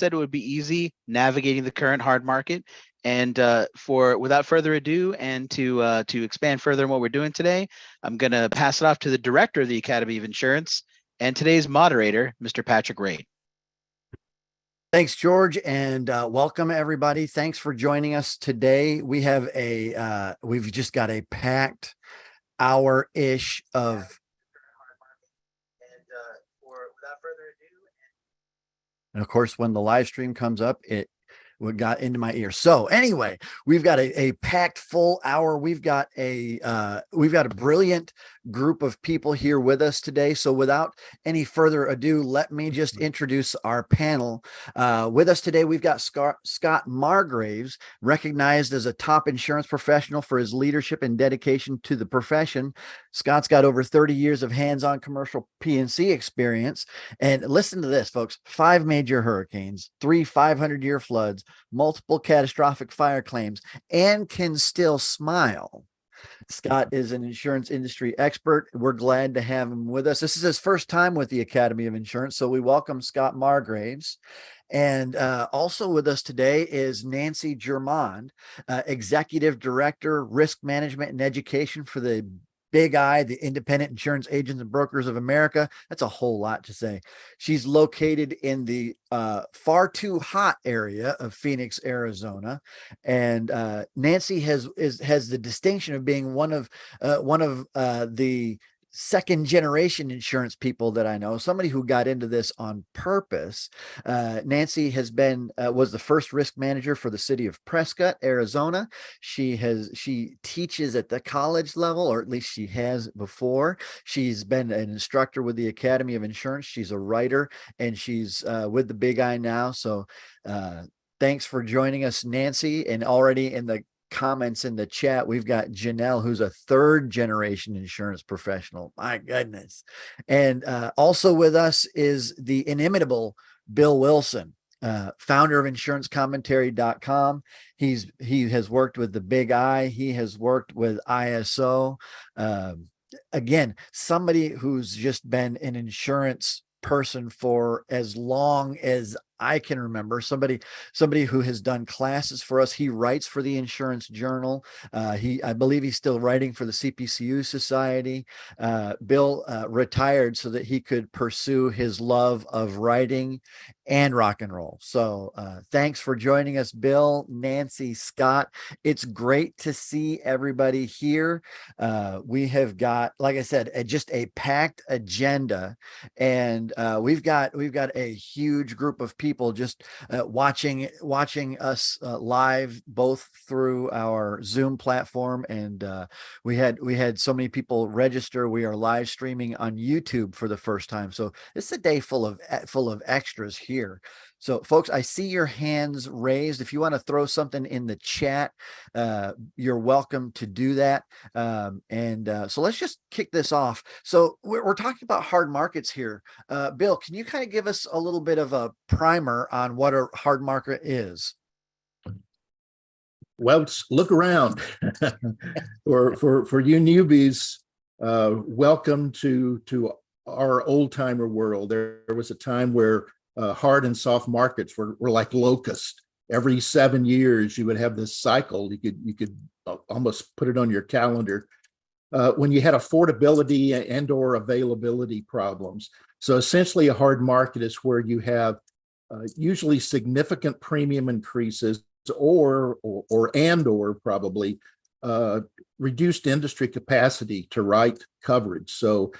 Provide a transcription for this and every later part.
said it would be easy navigating the current hard market. And without further ado, and to expand further on what we're doing today, I'm going to pass it off to the director of the Academy of Insurance and today's moderator, Mr. Patrick Raid. Thanks, George, and welcome everybody. Thanks for joining us today. We have we've just got a packed hour-ish of. And of course, when the live stream comes up, it got into my ear. So anyway, we've got a packed full hour. We've got a brilliant group of people here with us today. So without any further ado, let me just introduce our panel. With us today, we've got Scott Margraves, recognized as a top insurance professional for his leadership and dedication to the profession. Scott's got over 30 years of hands-on commercial P&C experience. And listen to this, folks: 5 major hurricanes, 3 500-year floods, multiple catastrophic fire claims, and can still smile. Scott is an insurance industry expert. We're glad to have him with us. This is his first time with the Academy of Insurance, so we welcome Scott Margraves. And also with us today is Nancy Germond, Executive Director, Risk Management and Education for the Big I, the Independent Insurance Agents and Brokers of America. That's a whole lot to say. She's located in the far too hot area of Phoenix, Arizona, and Nancy has the distinction of being one of the second generation insurance people that I know, somebody who got into this on purpose. Nancy was the first risk manager for the city of Prescott, Arizona. She teaches at the college level, or at least she has before. She's been an instructor with the Academy of Insurance. She's a writer, and she's with the Big I now. So thanks for joining us, Nancy. And already in the comments in the chat, we've got Janelle, who's a 3rd generation insurance professional. My goodness. And also with us is the inimitable Bill Wilson, founder of insurancecommentary.com. He has worked with the Big I. He has worked with ISO. Again, somebody who's just been an insurance person for as long as I can remember. Somebody who has done classes for us. He writes for the Insurance Journal. I believe he's still writing for the CPCU Society. Bill retired so that he could pursue his love of writing and rock and roll. So thanks for joining us, Bill, Nancy, Scott. It's great to see everybody here. We have got, like I said, just a packed agenda, and we've got a huge group of people just watching us live, both through our Zoom platform, and we had so many people register. We are live streaming on YouTube for the first time, so it's a day full of extras here. So folks, I see your hands raised. If you want to throw something in the chat, you're welcome to do that. So let's just kick this off. So we're talking about hard markets here. Bill, can you kind of give us a little bit of a primer on what a hard market is? Well, look around. for you newbies, welcome to our old timer world. There was a time where hard and soft markets were like locusts. Every 7 years, you would have this cycle. You could almost put it on your calendar when you had affordability and or availability problems. So essentially, a hard market is where you have usually significant premium increases or probably reduced industry capacity to write coverage. So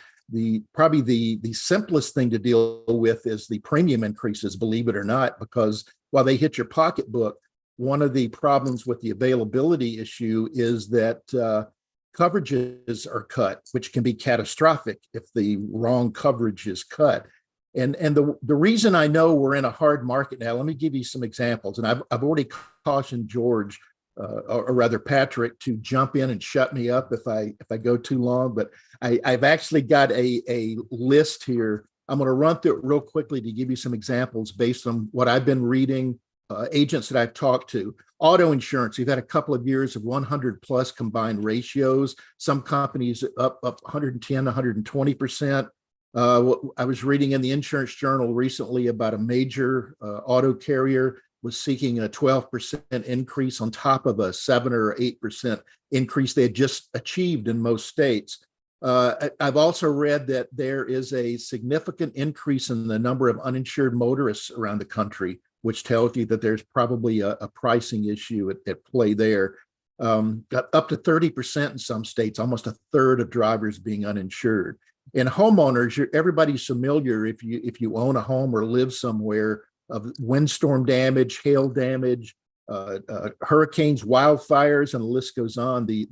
probably the simplest thing to deal with is the premium increases, believe it or not, because while they hit your pocketbook, one of the problems with the availability issue is that coverages are cut, which can be catastrophic if the wrong coverage is cut. And the reason I know we're in a hard market now, let me give you some examples. And I've already cautioned George, or rather Patrick, to jump in and shut me up if I go too long. But I've actually got a list here. I'm going to run through it real quickly to give you some examples based on what I've been reading, agents that I've talked to. Auto insurance, we've had a couple of years of 100 plus combined ratios. Some companies up 110, 120%. I was reading in the Insurance Journal recently about a major auto carrier was seeking a 12% increase on top of a 7 or 8% increase they had just achieved in most states. I've also read that there is a significant increase in the number of uninsured motorists around the country, which tells you that there's probably a pricing issue at play there. Got up to 30% in some states, almost a third of drivers being uninsured. And homeowners, everybody's familiar if you own a home or live somewhere of windstorm damage, hail damage, hurricanes, wildfires, and the list goes on. The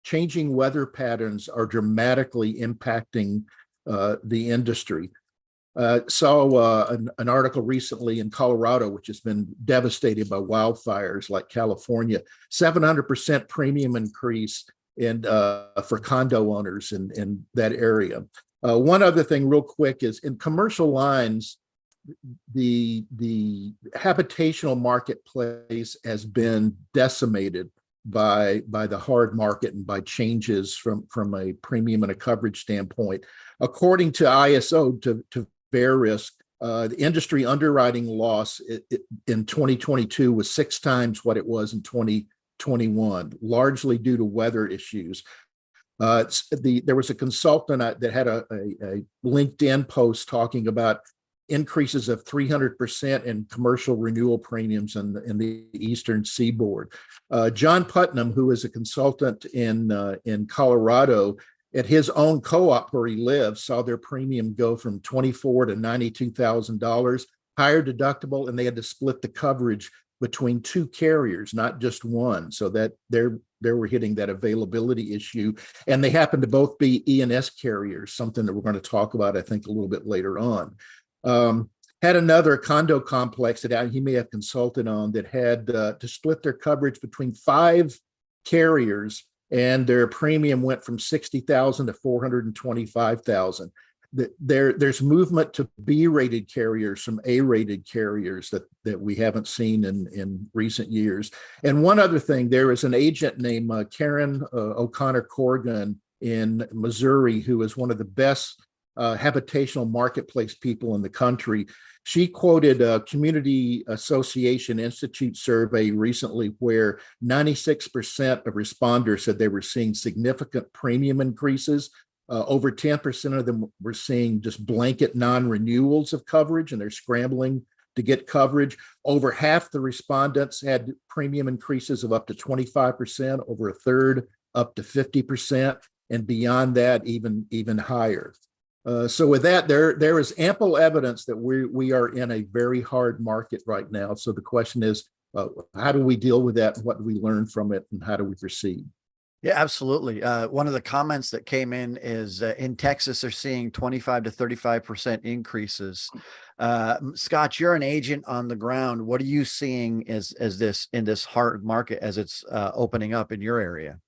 changing weather patterns are dramatically impacting the industry. Saw an article recently in Colorado, which has been devastated by wildfires like California, 700% premium increase for condo owners in that area. One other thing real quick is in commercial lines, the habitational marketplace has been decimated by the hard market and by changes from a premium and a coverage standpoint. According to ISO, to bear risk, the industry underwriting loss in 2022 was 6 times what it was in 2021, largely due to weather issues. There was a consultant that had a LinkedIn post talking about increases of 300% in commercial renewal premiums in the Eastern Seaboard. John Putnam, who is a consultant in Colorado, at his own co-op where he lives, saw their premium go from $24,000 to $92,000, higher deductible, and they had to split the coverage between 2 carriers, not just one. So that they were hitting that availability issue, and they happen to both be E&S carriers, something that we're going to talk about, I think, a little bit later on. Had another condo complex that he may have consulted on that had to split their coverage between 5 carriers, and their premium went from $60,000 to $425,000. There's movement to B-rated carriers from A-rated carriers that we haven't seen in recent years. And one other thing, there is an agent named Karen O'Connor Corrigan in Missouri who is one of the best habitational marketplace people in the country. She quoted a Community Association Institute survey recently where 96% of responders said they were seeing significant premium increases. Over 10% of them were seeing just blanket non-renewals of coverage, and they're scrambling to get coverage. Over half the respondents had premium increases of up to 25%, over a third up to 50%, and beyond that, even higher. So with that, there is ample evidence that we are in a very hard market right now. So the question is, how do we deal with that? What do we learn from it, and how do we proceed? Yeah, absolutely. One of the comments that came in is in Texas, they're seeing 25 to 35% increases. Scott, you're an agent on the ground. What are you seeing as this in this hard market as it's opening up in your area?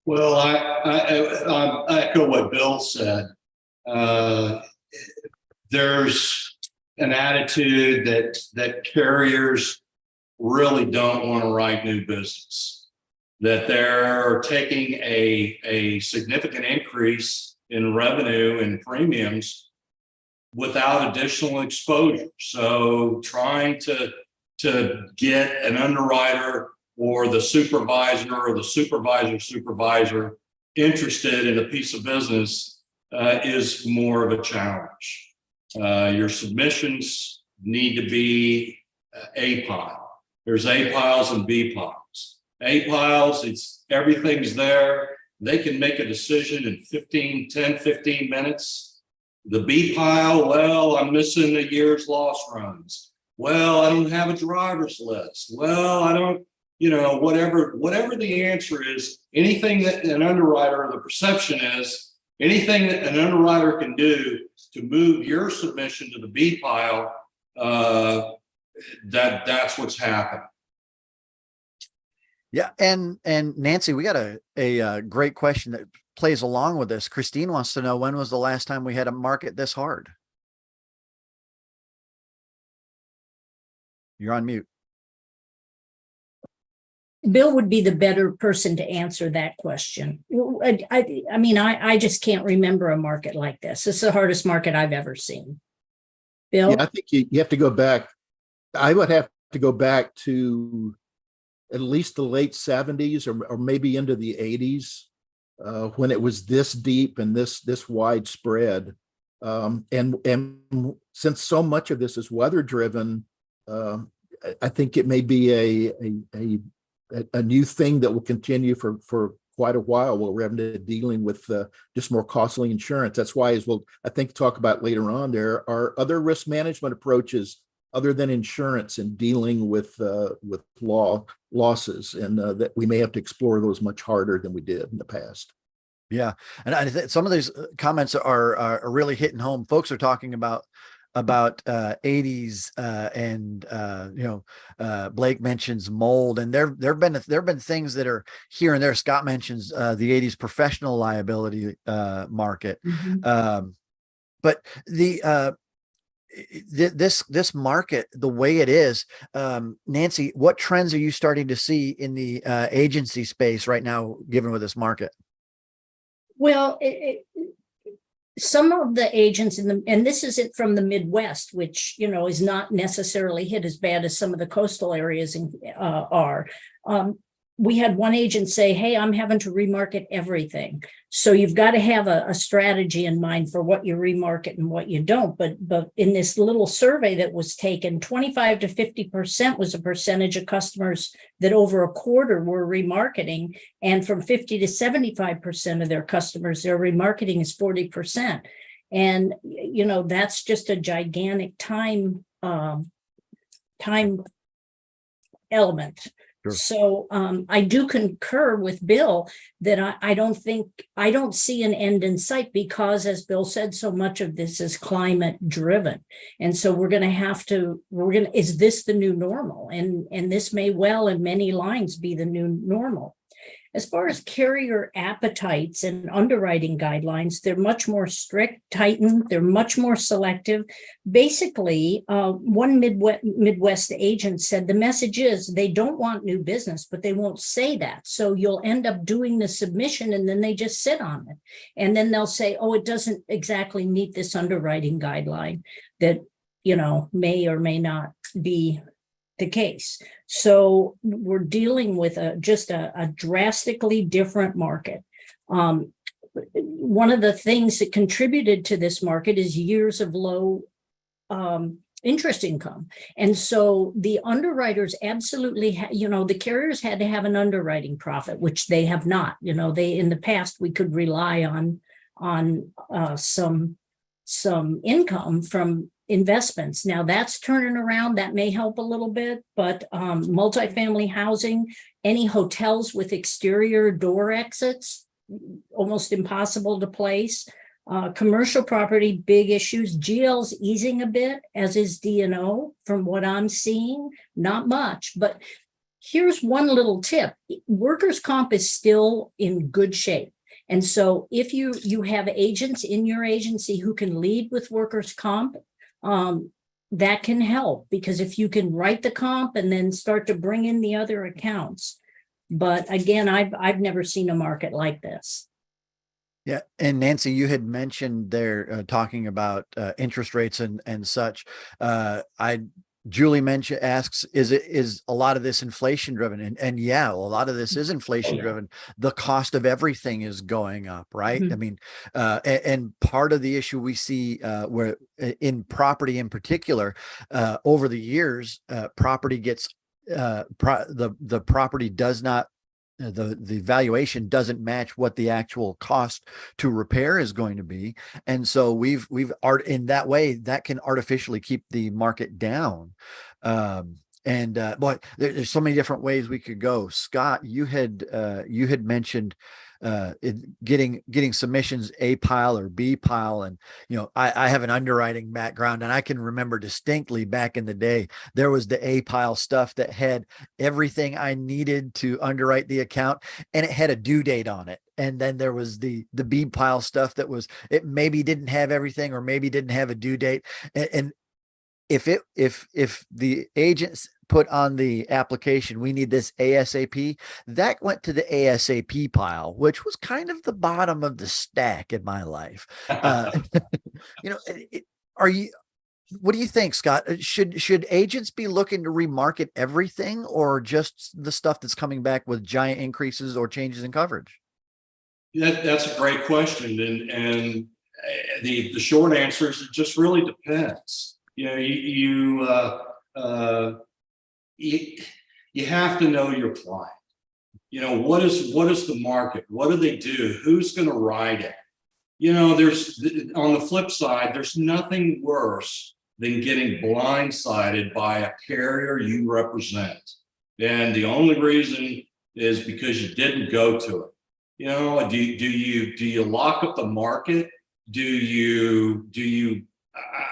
Well, I echo what Bill said. There's an attitude that carriers really don't want to write new business, that they're taking a significant increase in revenue and premiums without additional exposure. So trying to get an underwriter or the supervisor interested in a piece of business is more of a challenge. Your submissions need to be A pile. There's A piles and B piles. A piles, everything's there. They can make a decision in 10, 15 minutes. The B pile, well, I'm missing a year's loss runs. Well, I don't have a driver's list. Well, I don't, whatever the answer is, anything that an underwriter, the perception is, anything that an underwriter can do to move your submission to the B pile, that's what's happened. Yeah, and Nancy, we got a great question that plays along with this. Christine wants to know, when was the last time we had a market this hard? You're on mute. Bill would be the better person to answer that question. I mean, I just can't remember a market like this. It's the hardest market I've ever seen. Bill? Yeah, I think you have to go back. I would have to go back to at least the late 70s or maybe into the 80s when it was this deep and this widespread. And since so much of this is weather driven, I think it may be a new thing that will continue for quite a while. We're having to dealing with just more costly insurance. That's why, as we'll I think talk about later on, there are other risk management approaches other than insurance in dealing with losses, and that we may have to explore those much harder than we did in the past. Yeah, and I think some of these comments are really hitting home. Folks are talking about 80s and Blake mentions mold, and there've been things that are here and there. Scott mentions the 80s professional liability market. Mm-hmm. But this market, the way it is, Nancy, what trends are you starting to see in the agency space right now, given with this market? Well, some of the agents and this is it from the Midwest, which, is not necessarily hit as bad as some of the coastal areas are. We had one agent say, hey, I'm having to remarket everything. So you've got to have a strategy in mind for what you remarket and what you don't. But in this little survey that was taken, 25 to 50% was a percentage of customers that over a quarter were remarketing. And from 50 to 75% of their customers, their remarketing is 40%. And, that's just a gigantic time element. Sure. So I do concur with Bill that I don't see an end in sight, because, as Bill said, so much of this is climate driven. And so is this the new normal? And this may well in many lines be the new normal. As far as carrier appetites and underwriting guidelines, they're much more strict, tightened. They're much more selective. Basically, one Midwest agent said the message is they don't want new business, but they won't say that. So you'll end up doing the submission and then they just sit on it. And then they'll say, oh, it doesn't exactly meet this underwriting guideline that, may or may not be the case. So we're dealing with just a drastically different market. One of the things that contributed to this market is years of low interest income. And so the underwriters absolutely, the carriers had to have an underwriting profit, which they have not. They, in the past, we could rely on some income from investments. Now that's turning around. That may help a little bit, but multifamily housing, any hotels with exterior door exits, almost impossible to place. Commercial property, big issues. GL's easing a bit, as is D&O from what I'm seeing. Not much, but here's one little tip. Workers' comp is still in good shape. And so if you have agents in your agency who can lead with workers' comp, that can help, because if you can write the comp and then start to bring in the other accounts. But again, I've never seen a market like this. Yeah. And Nancy, you had mentioned there talking about interest rates and such. Julie asks, is a lot of this inflation driven? And yeah, a lot of this is inflation driven. The cost of everything is going up, right? Mm-hmm. I mean, and part of the issue we see where in property in particular, over the years, property gets the property does not, the valuation doesn't match what the actual cost to repair is going to be. And so we've in that way that can artificially keep the market down. But there's so many different ways we could go. Scott, you had mentioned getting submissions A pile or B pile. And, I have an underwriting background, and I can remember distinctly back in the day, there was the A pile stuff that had everything I needed to underwrite the account, and it had a due date on it. And then there was the B pile stuff that it maybe didn't have everything, or maybe didn't have a due date. And if the agents put on the application, we need this ASAP, that went to the ASAP pile, which was kind of the bottom of the stack in my life. You know, are you, what do you think, Scott? Should agents be looking to remarket everything, or just the stuff that's coming back with giant increases or changes in coverage? That's a great question, and the short answer is it just really depends. You know, you have to know your client. You know, what is the market? What do they do? Who's going to ride it? You know, there's, on the flip side, there's nothing worse than getting blindsided by a carrier you represent. And the only reason is because you didn't go to it. You know, do you lock up the market? Do you,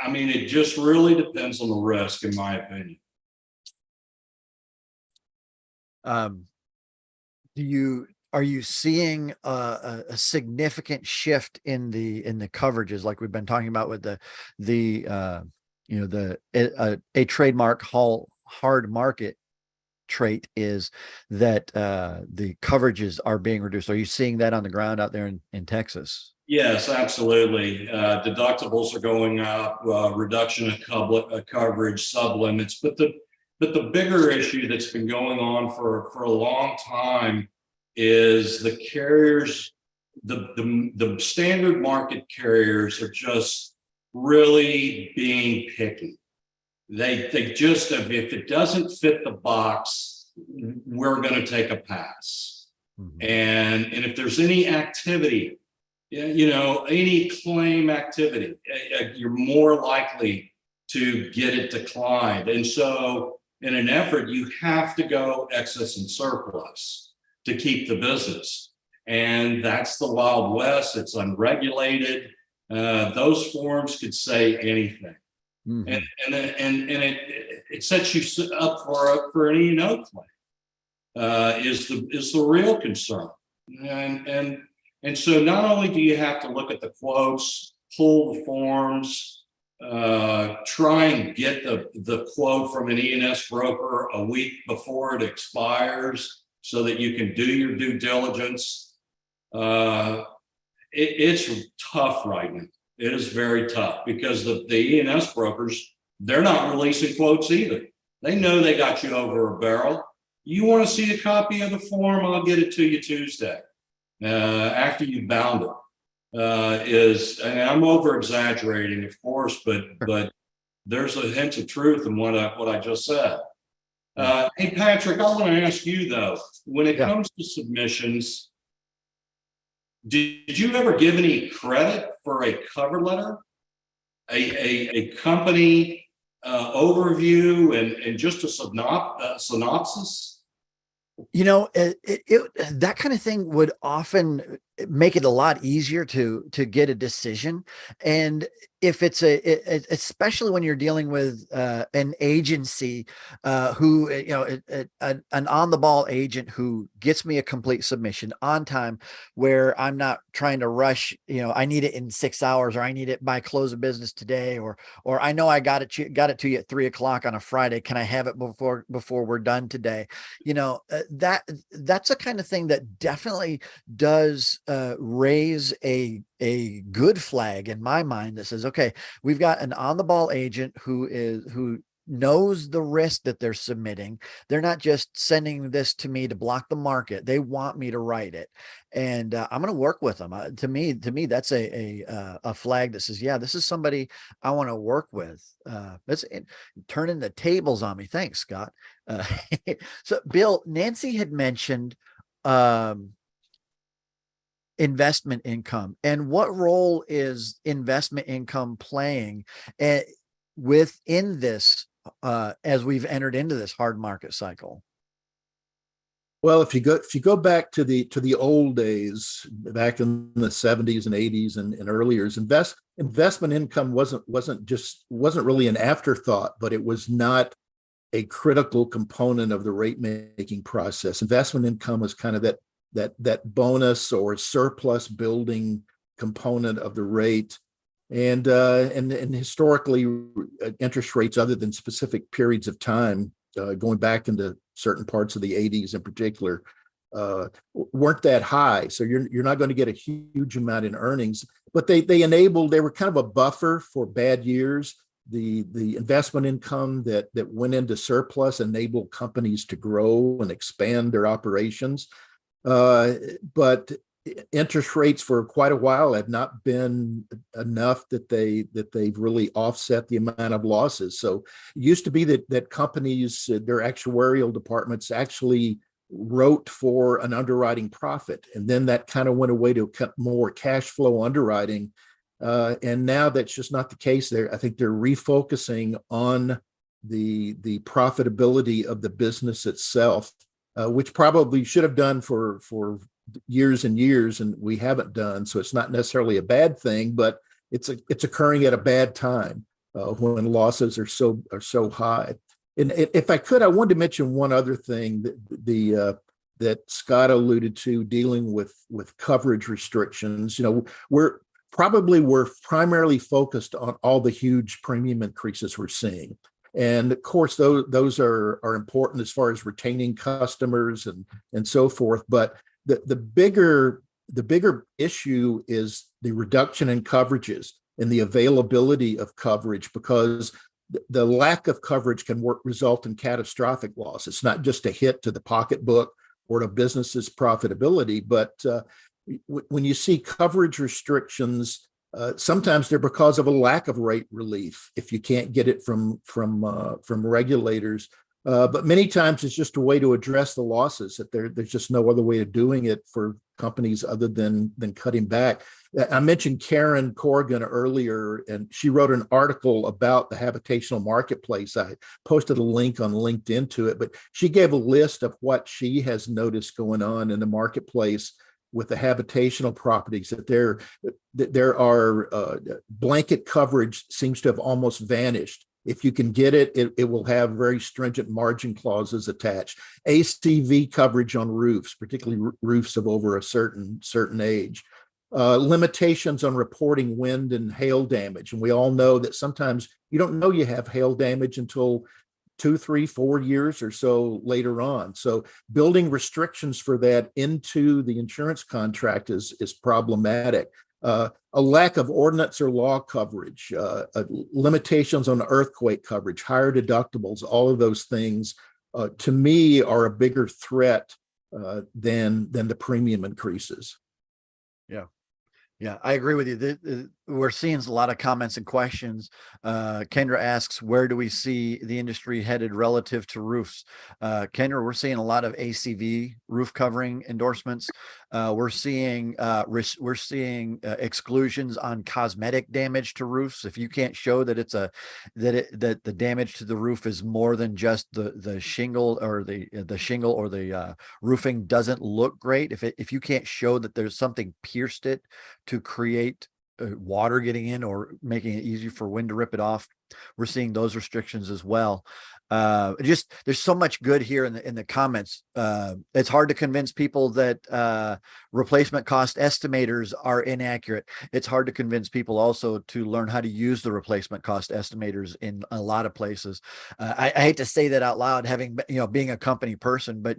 I mean, it just really depends on the risk, in my opinion. Are you seeing a significant shift in the coverages, like we've been talking about with a trademark hard market trait is that the coverages are being reduced? Are you seeing that on the ground out there in Texas? Yes, absolutely. Deductibles are going up, reduction of coverage, sublimits, but the bigger issue that's been going on for a long time is the carriers, the standard market carriers are just really being picky. They just, if it doesn't fit the box, we're going to take a pass. Mm-hmm. And if there's any activity, you know, any claim activity, you're more likely to get it declined. And so in an effort, you have to go excess and surplus to keep the business. And that's the Wild West. It's unregulated. Those forms could say anything. Mm-hmm. And it sets you up for an E&O claim, is the real concern. And so not only do you have to look at the quotes, pull the forms, try and get the quote from an E&S broker a week before it expires so that you can do your due diligence. It's tough right now. It is very tough because the E&S brokers, they're not releasing quotes either. They know they got you over a barrel. You want to see a copy of the form? I'll get it to you Tuesday. After you bound it, and I'm over exaggerating, of course, but there's a hint of truth in what I just said. Hey, Patrick, I want to ask you though, when it comes to submissions, did you ever give any credit for a cover letter, a company overview, and just a synopsis? You know, that kind of thing would often make it a lot easier to get a decision. And if it's especially when you're dealing with an agency who, you know, an on the ball agent who gets me a complete submission on time, where I'm not trying to rush, you know, I need it in 6 hours, or I need it by close of business today, or I know I got it to you at 3 o'clock on a Friday. Can I have it before we're done today? You know, that's a kind of thing that definitely does raise a good flag in my mind that says, okay, we've got an on the ball agent who knows the risk that they're submitting. They're not just sending this to me to block the market. They want me to write it, and I'm going to work with them. To me, that's a flag that says, yeah, this is somebody I want to work with. That's turning the tables on me. Thanks, Scott. So Bill, Nancy had mentioned investment income, and what role is investment income playing within this as we've entered into this hard market cycle? Well, if you go back to the old days, back in the 70s and 80s and earlier, investment income wasn't really an afterthought, but it was not a critical component of the rate making process. Investment income was kind of that bonus or surplus building component of the rate. And historically, interest rates, other than specific periods of time, going back into certain parts of the 80s in particular, weren't that high. So you're not going to get a huge amount in earnings, but they were kind of a buffer for bad years. The investment income that went into surplus enabled companies to grow and expand their operations. But interest rates for quite a while have not been enough that they've really offset the amount of losses. So it used to be that companies, their actuarial departments actually wrote for an underwriting profit, and then that kind of went away to more cash flow underwriting. And now that's just not the case. I think they're refocusing on the profitability of the business itself, which probably should have done for years and years, and we haven't done. So it's not necessarily a bad thing, but it's occurring at a bad time when losses are so high. And if I could, I wanted to mention one other thing that Scott alluded to, dealing with coverage restrictions. We're primarily focused on all the huge premium increases we're seeing. And of course, those are important as far as retaining customers and so forth. But the bigger issue is the reduction in coverages and the availability of coverage, because the lack of coverage can result in catastrophic loss. It's not just a hit to the pocketbook or to business's profitability, but when you see coverage restrictions, sometimes they're because of a lack of rate relief if you can't get it from regulators. But many times it's just a way to address the losses, that there's just no other way of doing it for companies other than cutting back. I mentioned Karen Corrigan earlier, and she wrote an article about the habitational marketplace. I posted a link on LinkedIn to it, but she gave a list of what she has noticed going on in the marketplace with the habitational properties, that there are blanket coverage seems to have almost vanished. If you can get it, it will have very stringent margin clauses attached. ACV coverage on roofs, particularly roofs of over a certain age. Limitations on reporting wind and hail damage. And we all know that sometimes you don't know you have hail damage until 2, 3, 4 years or so later on. So building restrictions for that into the insurance contract is problematic. A lack of ordinance or law coverage, limitations on earthquake coverage, higher deductibles, all of those things, to me, are a bigger threat than the premium increases. Yeah, I agree with you. We're seeing a lot of comments and questions. Kendra asks, where do we see the industry headed relative to roofs? Kendra, we're seeing a lot of ACV roof covering endorsements. We're seeing exclusions on cosmetic damage to roofs. If you can't show that that the damage to the roof is more than just the shingle, or the shingle or the roofing doesn't look great, if you can't show that there's something pierced it to create water getting in or making it easy for wind to rip it off, we're seeing those restrictions as well. There's so much good here in the comments. It's hard to convince people that replacement cost estimators are inaccurate. It's hard to convince people also to learn how to use the replacement cost estimators in a lot of places. I hate to say that out loud, having being a company person, but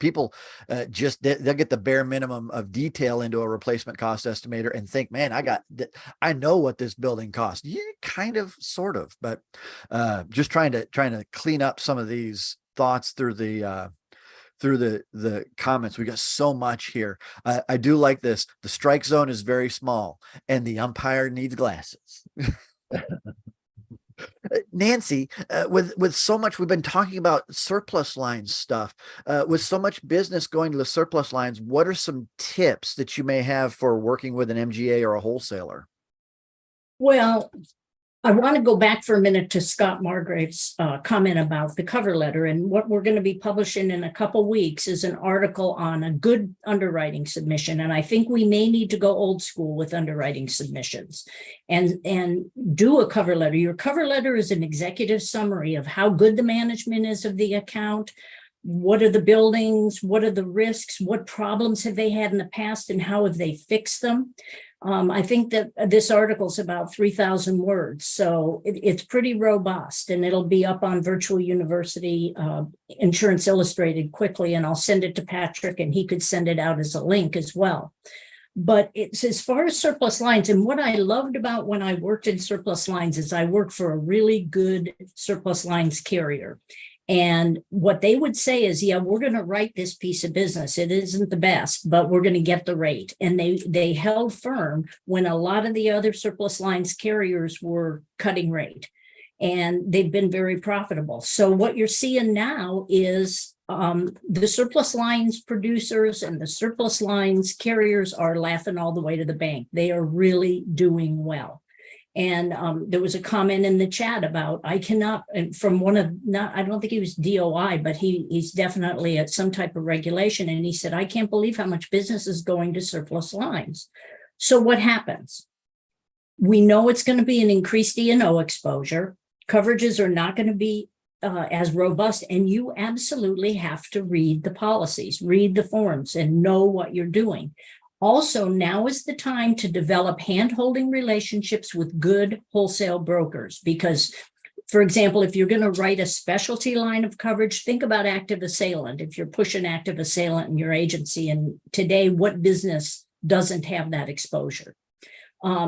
people they'll get the bare minimum of detail into a replacement cost estimator and think, man, I know what this building costs. Yeah, kind of, sort of, but just trying to clean up some of these thoughts through the comments. We got so much here. I do like this. The strike zone is very small and the umpire needs glasses. Nancy, with so much, we've been talking about surplus lines stuff, with so much business going to the surplus lines, what are some tips that you may have for working with an MGA or a wholesaler? Well, I want to go back for a minute to Scott Margraves' comment about the cover letter. And what we're going to be publishing in a couple weeks is an article on a good underwriting submission. And I think we may need to go old school with underwriting submissions and do a cover letter. Your cover letter is an executive summary of how good the management is of the account, what are the buildings, what are the risks, what problems have they had in the past, and how have they fixed them. I think that this article is about 3,000 words, so it's pretty robust, and it'll be up on Virtual University Insurance Illustrated quickly, and I'll send it to Patrick, and he could send it out as a link as well. But it's as far as surplus lines, and what I loved about when I worked in surplus lines is I worked for a really good surplus lines carrier. And what they would say is, yeah, we're going to write this piece of business. It isn't the best, but we're going to get the rate. And they held firm when a lot of the other surplus lines carriers were cutting rate. And they've been very profitable. So what you're seeing now is the surplus lines producers and the surplus lines carriers are laughing all the way to the bank. They are really doing well. And there was a comment in the chat about, I cannot, and from one of, not, I don't think he was DOI, but he's definitely at some type of regulation. And he said, I can't believe how much business is going to surplus lines. So what happens? We know it's going to be an increased E&O exposure. Coverages are not going to be as robust, and you absolutely have to read the policies, read the forms, and know what you're doing. Also, now is the time to develop hand-holding relationships with good wholesale brokers, because, for example, if you're going to write a specialty line of coverage, think about active assailant. If you're pushing active assailant in your agency, and today, what business doesn't have that exposure?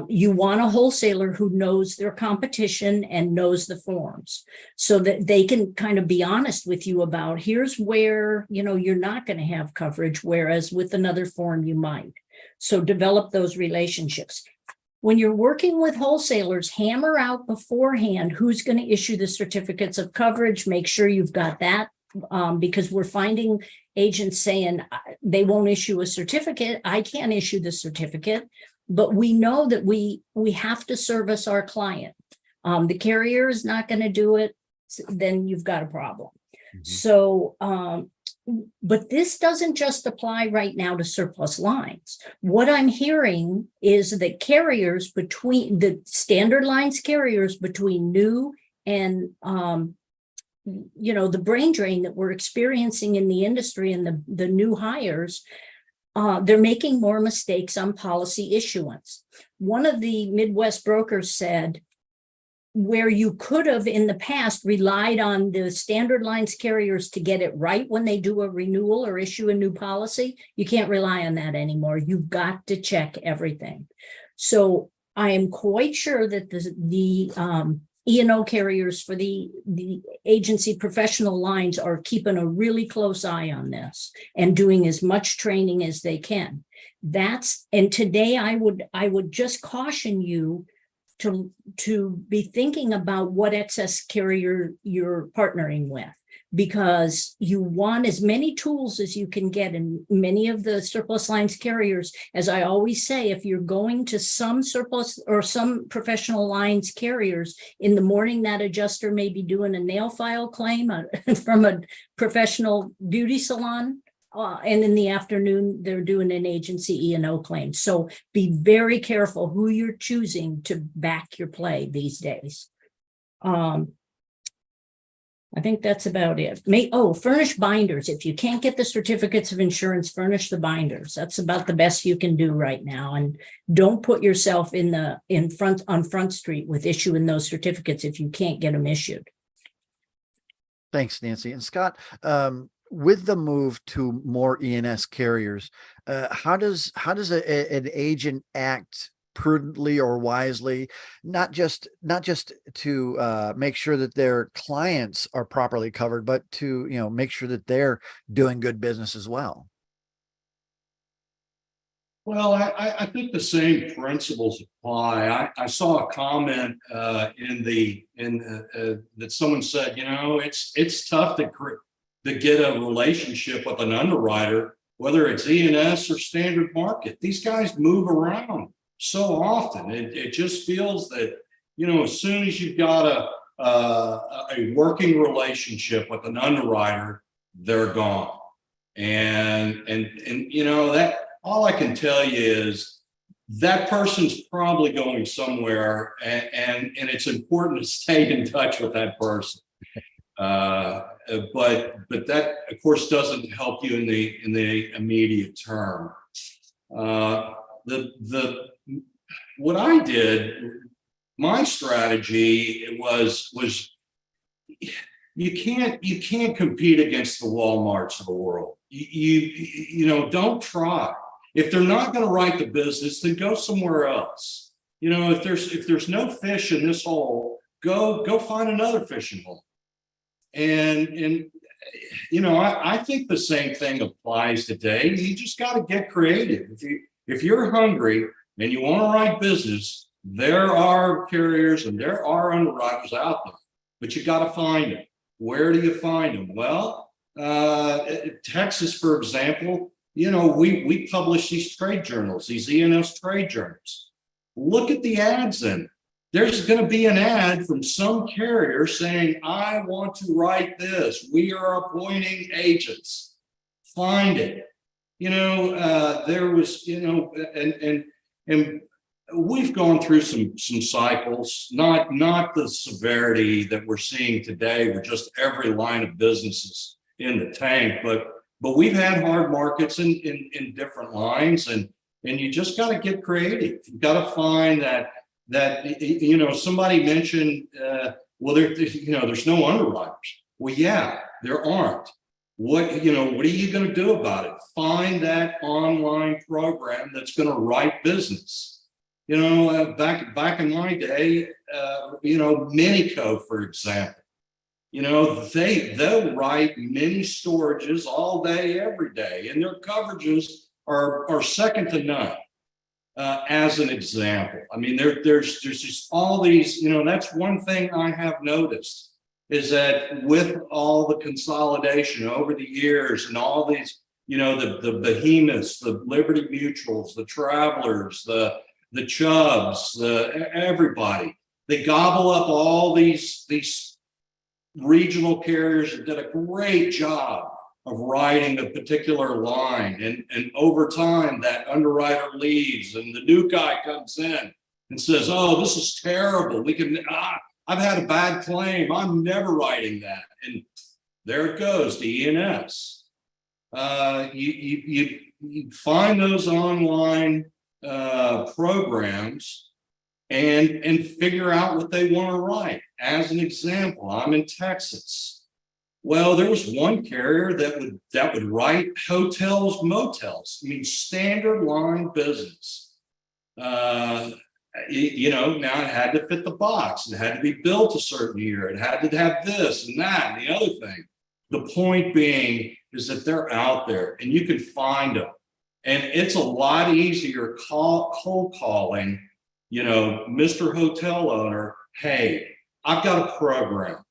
You want a wholesaler who knows their competition and knows the forms, so that they can kind of be honest with you about, here's where, you know, you're not going to have coverage, whereas with another form you might. So develop those relationships. When you're working with wholesalers, hammer out beforehand who's going to issue the certificates of coverage. Make sure you've got that, because we're finding agents saying they won't issue a certificate. I can't issue the certificate. But we know that we have to service our client. The carrier is not going to do it, then you've got a problem. Mm-hmm. So, but this doesn't just apply right now to surplus lines. What I'm hearing is that carriers, between the standard lines carriers, between new and you know, the brain drain that we're experiencing in the industry and the new hires, they're making more mistakes on policy issuance. One of the Midwest brokers said, where you could have in the past relied on the standard lines carriers to get it right when they do a renewal or issue a new policy, you can't rely on that anymore. You've got to check everything. So I am quite sure that the E&O carriers for the agency professional lines are keeping a really close eye on this and doing as much training as they can. And today I would just caution you to be thinking about what excess carrier you're partnering with, because you want as many tools as you can get. And many of the surplus lines carriers, as I always say, if you're going to some surplus or some professional lines carriers, in the morning that adjuster may be doing a nail file claim from a professional beauty salon, and in the afternoon they're doing an agency E&O claim. So be very careful who you're choosing to back your play these days. I think that's about it. Furnish binders. If you can't get the certificates of insurance, furnish the binders. That's about the best you can do right now. And don't put yourself on Front Street with issuing those certificates if you can't get them issued. Thanks, Nancy. And Scott, with the move to more E&S carriers, how does an agent act prudently or wisely, not just to make sure that their clients are properly covered, but to, you know, make sure that they're doing good business as well? Well, I think the same principles apply. I saw a comment that someone said, you know, it's tough to get a relationship with an underwriter, whether it's E&S or standard market. These guys move around so often. It just feels that, you know, as soon as you've got a working relationship with an underwriter, they're gone. And you know, that all I can tell you is that person's probably going somewhere, and it's important to stay in touch with that person. but that of course doesn't help you in the immediate term. What I did, my strategy was you can't compete against the Walmarts of the world. You know, don't try. If they're not going to write the business, then go somewhere else. You know, if there's no fish in this hole, go find another fishing hole. And you know, I think the same thing applies today. You just got to get creative. If you're hungry and you want to write business, there are carriers and there are underwriters out there, but you got to find them. Where do you find them? Well, Texas, for example, you know, we publish these trade journals, these E&S trade journals. Look at the ads in it. There's going to be an ad from some carrier saying, I want to write this. We are appointing agents. Find it. You know, there was, you know, and we've gone through some cycles, not the severity that we're seeing today, where just every line of business is in the tank, but we've had hard markets in different lines, and you just got to get creative. You've got to find that you know, somebody mentioned, well, you know, there's no underwriters. Well, yeah, there aren't. What are you going to do about it? Find that online program that's going to write business. You know, back in my day, you know, Minico, for example, you know, they'll write mini storages all day, every day, and their coverages are second to none. As an example, I mean, there's just all these, you know, that's one thing I have noticed is that with all the consolidation over the years and all these, you know, the behemoths, the Liberty Mutuals, the Travelers, the Chubbs, everybody, they gobble up all these regional carriers that did a great job of writing a particular line, and over time that underwriter leaves and the new guy comes in and says, oh, this is terrible, I've had a bad claim, I'm never writing that, and there it goes to E&S. You find those online programs and figure out what they want to write. As an example, I'm in Texas. Well, there was one carrier that would write hotels, motels. I mean, standard line business. You know, now it had to fit the box. It had to be built a certain year. It had to have this and that and the other thing. The point being is that they're out there and you can find them. And it's a lot easier cold calling, you know, Mr. Hotel Owner, hey, I've got a program.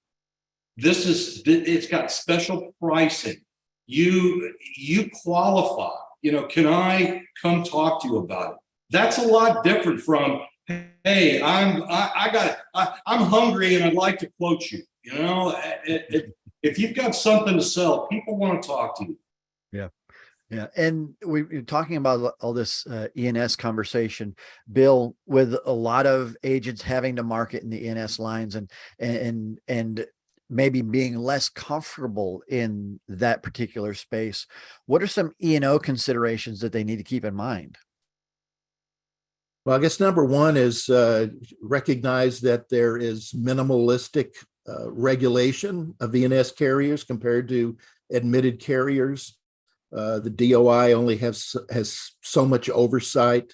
It's got special pricing. You qualify, you know, can I come talk to you about it? That's a lot different from, hey, I'm hungry and I'd like to quote you. You know, if you've got something to sell, people want to talk to you. Yeah. And we're talking about all this E&S conversation, Bill, with a lot of agents having to market in the E&S lines and maybe being less comfortable in that particular space. What are some E&O considerations that they need to keep in mind? Well, I guess number one is recognize that there is minimalistic regulation of E&S carriers compared to admitted carriers. The DOI only has so much oversight.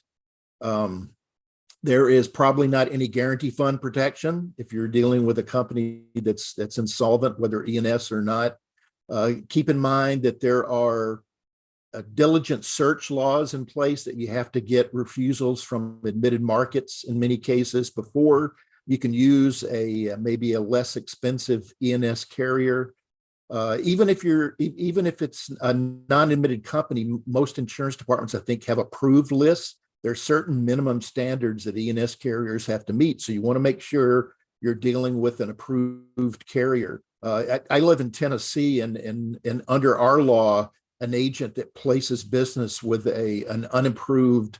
There is probably not any guarantee fund protection if you're dealing with a company that's insolvent, whether E&S or not. Keep in mind that there are diligent search laws in place that you have to get refusals from admitted markets in many cases before you can use maybe a less expensive E&S carrier. Even if it's a non-admitted company, most insurance departments, I think, have approved lists. There are certain minimum standards that E&S carriers have to meet. So you want to make sure you're dealing with an approved carrier. I live in Tennessee, and under our law, an agent that places business with an unapproved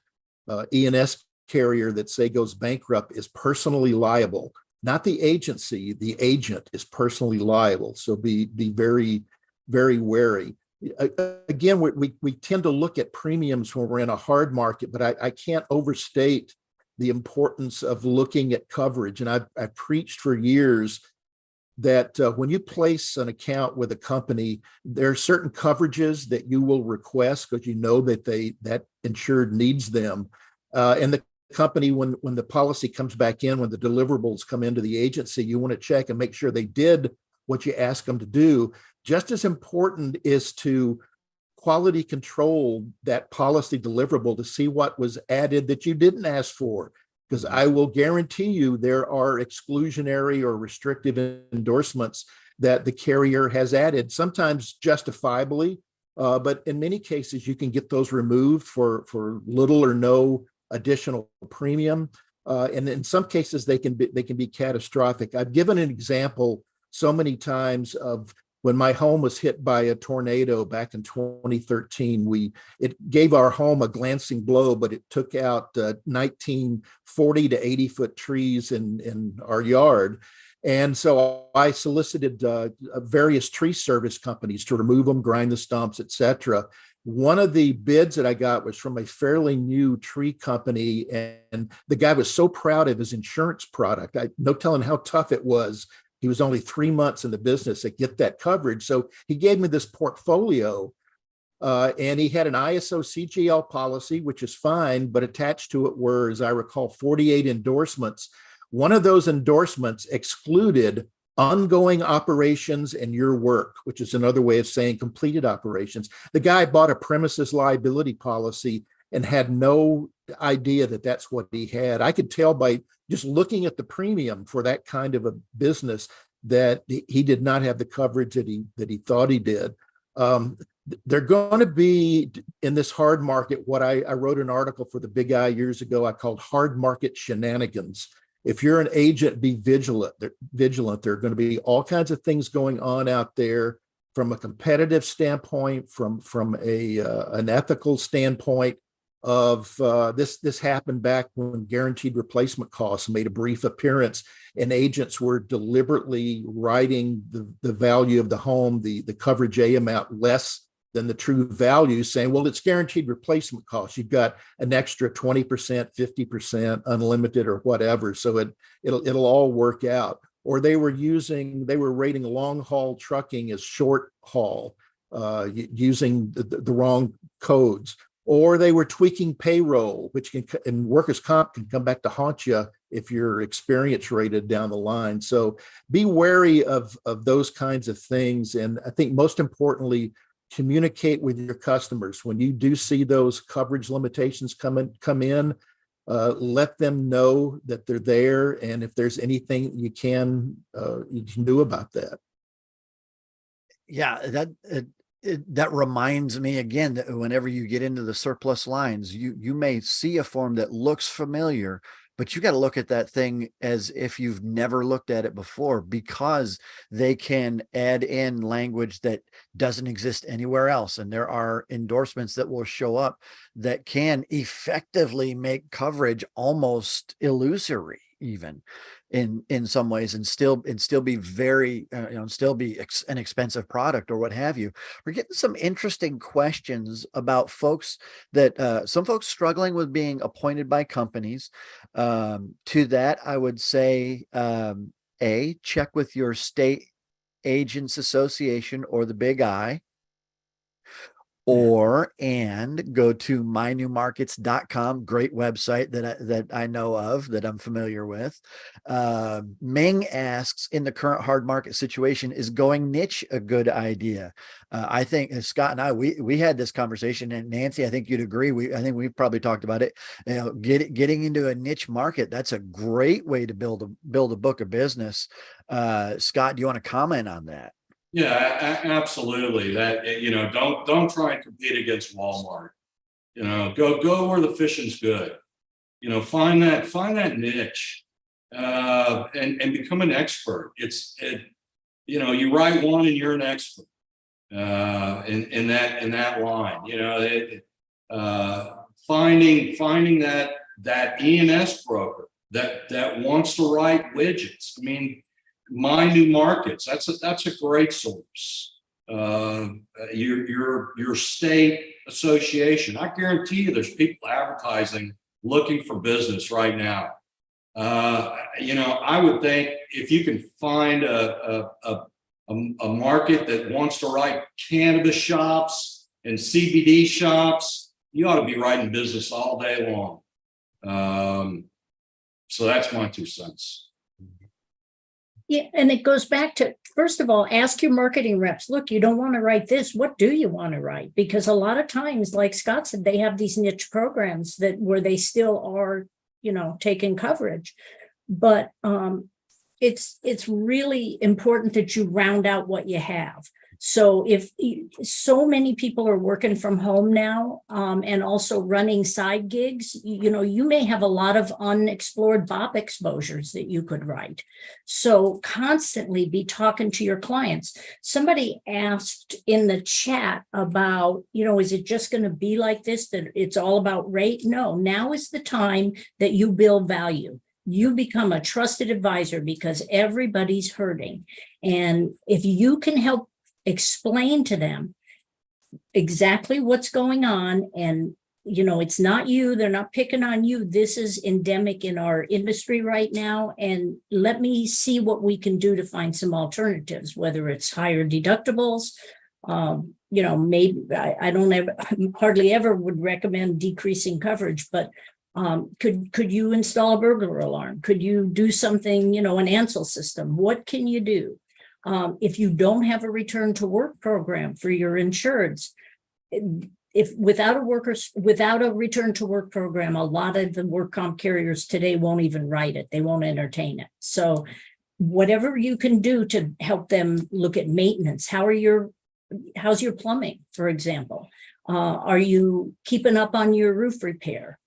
E&S carrier that, say, goes bankrupt is personally liable not the agency. The agent is personally liable. So be very, very wary. Again, we tend to look at premiums when we're in a hard market, but I can't overstate the importance of looking at coverage. And I've preached for years that when you place an account with a company, there are certain coverages that you will request because you know that that insured needs them. And the company, when the policy comes back in, when the deliverables come into the agency, you want to check and make sure they did what you ask them to do. Just as important is to quality control that policy deliverable to see what was added that you didn't ask for. Because I will guarantee you there are exclusionary or restrictive endorsements that the carrier has added, sometimes justifiably, but in many cases you can get those removed for little or no additional premium. And in some cases they can be catastrophic. I've given an example so many times of when my home was hit by a tornado back in 2013. It gave our home a glancing blow, but it took out 19 40 to 80 foot trees in our yard. And so I solicited various tree service companies to remove them, grind the stumps, etc. One of the bids that I got was from a fairly new tree company, and the guy was so proud of his insurance product. No telling how tough it was. He was only 3 months in the business to get that coverage. So he gave me this portfolio, and he had an ISO CGL policy, which is fine, but attached to it were, as I recall, 48 endorsements. One of those endorsements excluded ongoing operations and your work, which is another way of saying completed operations. The guy bought a premises liability policy and had no idea that that's what he had. I could tell by just looking at the premium for that kind of a business that he did not have the coverage that he thought he did. They're going to be in this hard market. What I wrote an article for the Big I years ago, I called hard market shenanigans. If you're an agent, be vigilant. There are going to be all kinds of things going on out there from a competitive standpoint, from an ethical standpoint. Of this happened back when guaranteed replacement costs made a brief appearance, and agents were deliberately writing the value of the home, the coverage A amount, less than the true value, saying, well, it's guaranteed replacement costs. You've got an extra 20%, 50%, unlimited or whatever. So it'll all work out. Or they were rating long haul trucking as short haul, using the wrong codes. Or they were tweaking payroll, which and workers' comp can come back to haunt you if you're experience rated down the line. So be wary of those kinds of things. And I think most importantly, communicate with your customers. When you do see those coverage limitations come in, let them know that they're there. And if there's anything you can do about that. Yeah, that reminds me again that whenever you get into the surplus lines, you may see a form that looks familiar, but you got to look at that thing as if you've never looked at it before, because they can add in language that doesn't exist anywhere else. And there are endorsements that will show up that can effectively make coverage almost illusory, even in some ways, and still be very still be an expensive product or what have you. We're getting some interesting questions about folks that some folks struggling with being appointed by companies. To that, I would say, check with your state agents association or the Big I. And go to mynewmarkets.com, great website that I know of, that I'm familiar with. Ming asks, in the current hard market situation, is going niche a good idea? I think Scott and I, we had this conversation, and Nancy, I think you'd agree. I think we've probably talked about it. Getting into a niche market, that's a great way to build a book of business. Scott, do you want to comment on that? Yeah, absolutely. That, don't try and compete against Walmart. Go where the fishing's good. Find that niche, and become an expert. You write one and you're an expert in that line. Finding that E&S broker that wants to write widgets. I mean, My New Markets, that's a great source. Your state association, I guarantee you there's people advertising looking for business right now. I would think if you can find a market that wants to write cannabis shops and CBD shops, you ought to be writing business all day long. So that's my 2 cents. Yeah, and it goes back to, first of all, ask your marketing reps, look, you don't want to write this. What do you want to write? Because a lot of times, like Scott said, they have these niche programs where they still are, taking coverage. But it's really important that you round out what you have. So if so many people are working from home now, and also running side gigs, you may have a lot of unexplored BOP exposures that you could write. So constantly be talking to your clients. Somebody asked in the chat about, is it just going to be like this, that it's all about rate? No, now is the time that you build value. You become a trusted advisor because everybody's hurting. And if you can help explain to them exactly what's going on, and it's not you, they're not picking on you, this is endemic in our industry right now, and let me see what we can do to find some alternatives, whether it's higher deductibles, maybe I hardly ever would recommend decreasing coverage, but could you install a burglar alarm? Could you do something, an ansel system? What can you do? If you don't have a return to work program for your insureds, without a return to work program, a lot of the work comp carriers today won't even write it. They won't entertain it. So whatever you can do to help them look at maintenance, how's your plumbing, for example? Are you keeping up on your roof repair?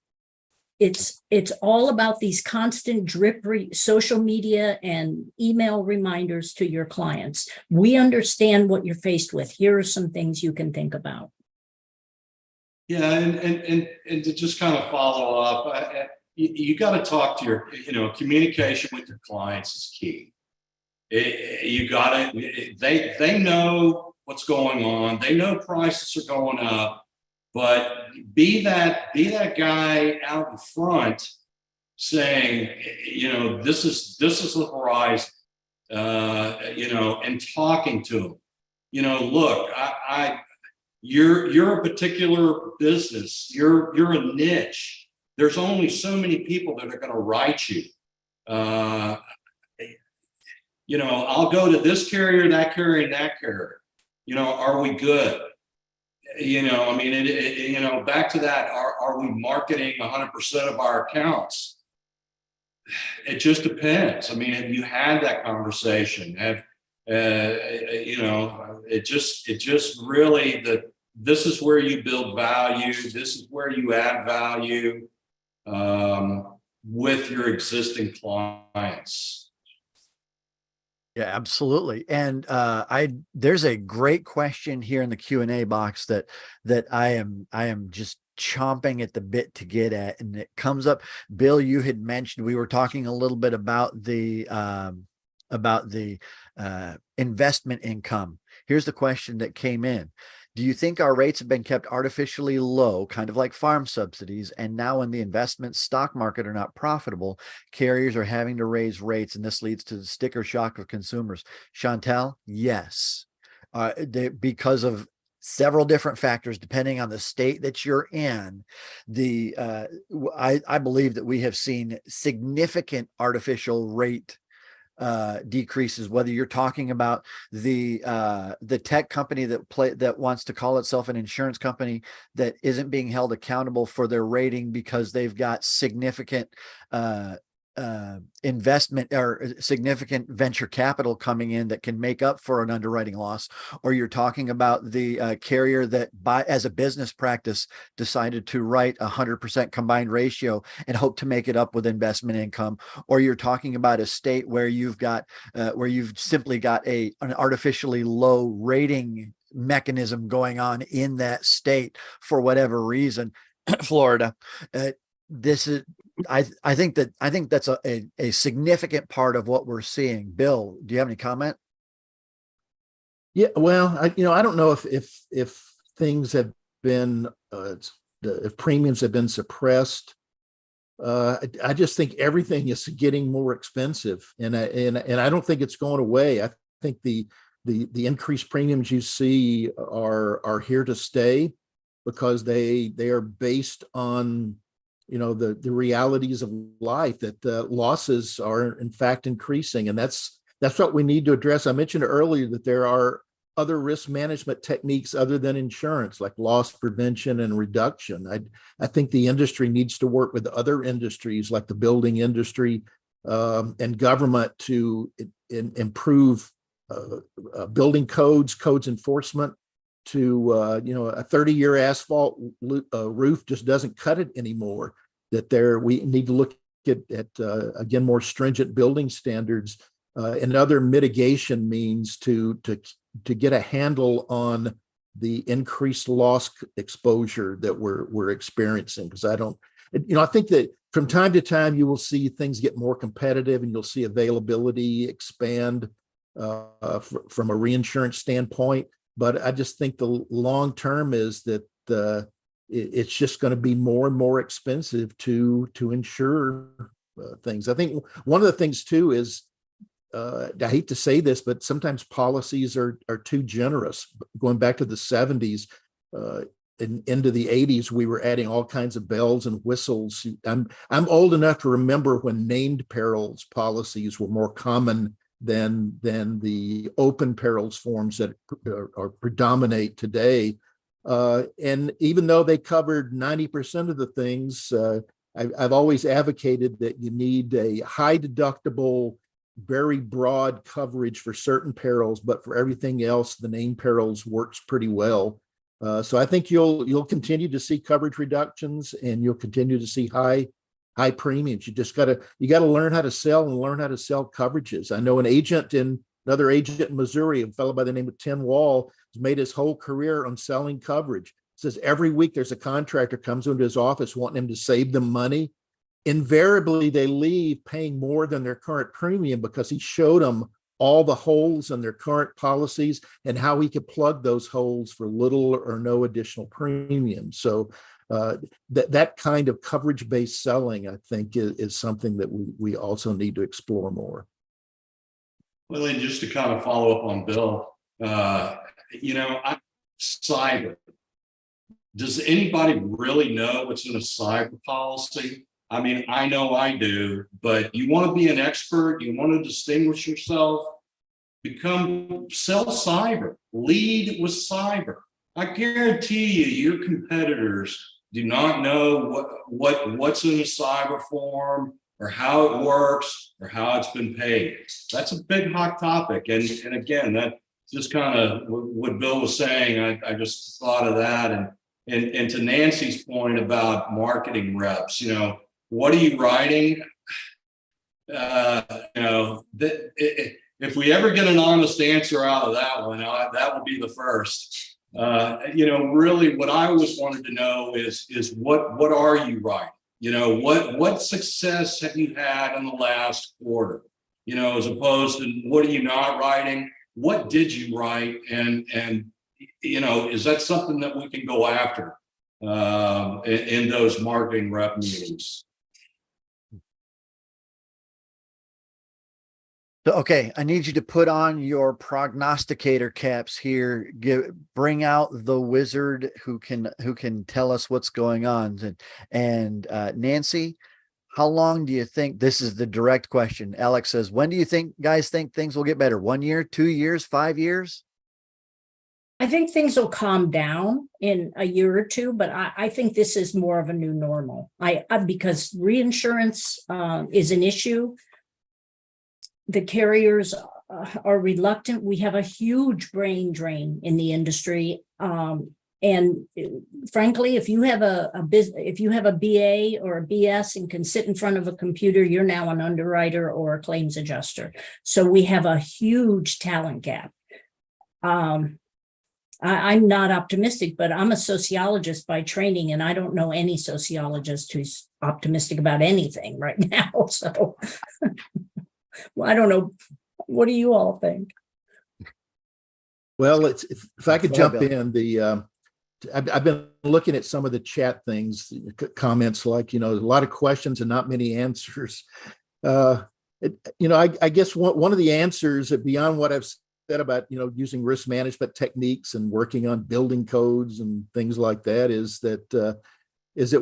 It's all about these constant drip social media and email reminders to your clients. We understand what you're faced with. Here are some things you can think about. Yeah, and to just kind of follow up, you got to talk to your, communication with your clients is key. They know what's going on. They know prices are going up. But be that guy out in front saying, this is the horizon, and talking to them. Look, you're a particular business. You're a niche. There's only so many people that are going to write you. I'll go to this carrier, that carrier, and that carrier. Are we good? Back to that, are we marketing 100% of our accounts? It just depends. Have you had that conversation? It just really this is where you build value. This is where you add value with your existing clients. Yeah, absolutely. And there's a great question here in the Q&A box that I am just chomping at the bit to get at, and it comes up. Bill, you had mentioned, we were talking a little bit about the investment income. Here's the question that came in. Do you think our rates have been kept artificially low, kind of like farm subsidies, and now when the investment stock market are not profitable, carriers are having to raise rates, and this leads to the sticker shock of consumers? Chantel, yes. Because of several different factors, depending on the state that you're in, I believe that we have seen significant artificial rate decreases, whether you're talking about the tech company that wants to call itself an insurance company that isn't being held accountable for their rating because they've got significant investment or significant venture capital coming in that can make up for an underwriting loss, or you're talking about the carrier that as a business practice decided to write 100% combined ratio and hope to make it up with investment income, or you're talking about a state where you've simply got an artificially low rating mechanism going on in that state for whatever reason. Florida, I think that's a significant part of what we're seeing. Bill, do you have any comment? Yeah, well, I don't know if things have been if premiums have been suppressed. I just think everything is getting more expensive, and I don't think it's going away. I think the increased premiums you see are here to stay, because they are based on the realities of life, that losses are in fact increasing, and that's what we need to address. I mentioned earlier that there are other risk management techniques other than insurance, like loss prevention and reduction. I think the industry needs to work with other industries, like the building industry and government, to improve building codes enforcement. To a 30-year asphalt roof just doesn't cut it anymore. That we need to look at again, more stringent building standards and other mitigation means to get a handle on the increased loss exposure that we're experiencing. Because I think that from time to time you will see things get more competitive, and you'll see availability expand from a reinsurance standpoint. But I just think the long term is that it's just going to be more and more expensive to insure things. I think one of the things too is, I hate to say this, but sometimes policies are too generous. Going back to the 70s and into the 80s, we were adding all kinds of bells and whistles. I'm old enough to remember when named perils policies were more common than the open perils forms that are predominate today. And even though they covered 90% of the things, I've always advocated that you need a high deductible, very broad coverage for certain perils, but for everything else, the named perils works pretty well. So I think you'll continue to see coverage reductions, and you'll continue to see high premiums. You got to learn how to sell and learn how to sell coverages. I know another agent in Missouri, a fellow by the name of Tim Wall, has made his whole career on selling coverage. Says every week there's a contractor comes into his office wanting him to save them money. Invariably, they leave paying more than their current premium, because he showed them all the holes in their current policies and how he could plug those holes for little or no additional premium. So that kind of coverage-based selling, I think, is something that we also need to explore more. Well, and just to kind of follow up on Bill, cyber. Does anybody really know what's in a cyber policy? I mean, I know I do, but you want to be an expert, you want to distinguish yourself, sell cyber, lead with cyber. I guarantee you, your competitors do not know what's in a cyber form, or how it works, or how it's been paid. That's a big hot topic. And again, that just kind of what Bill was saying, I just thought of that. And to Nancy's point about marketing reps, what are you writing? If we ever get an honest answer out of that one, that will be the first. Really what I always wanted to know is what are you writing? What success have you had in the last quarter? As opposed to what are you not writing? What did you write? And is that something that we can go after in those marketing rep meetings? Okay, I need you to put on your prognosticator caps here. Bring out the wizard who can tell us what's going on. And Nancy, how long do you think, this is the direct question. Alex says, when do you guys think things will get better? 1 year, 2 years, 5 years? I think things will calm down in a year or two, but I think this is more of a new normal. Because reinsurance is an issue. The carriers are reluctant. We have a huge brain drain in the industry. And frankly, if you have a BA or a BS and can sit in front of a computer, you're now an underwriter or a claims adjuster. So we have a huge talent gap. I'm not optimistic, but I'm a sociologist by training, and I don't know any sociologist who's optimistic about anything right now. So well, I don't know. What do you all think? Well, if I could Go ahead, jump Bill. in, I've been looking at some of the chat things, comments like, a lot of questions and not many answers. I guess one of the answers beyond what I've said about, using risk management techniques and working on building codes and things like that is that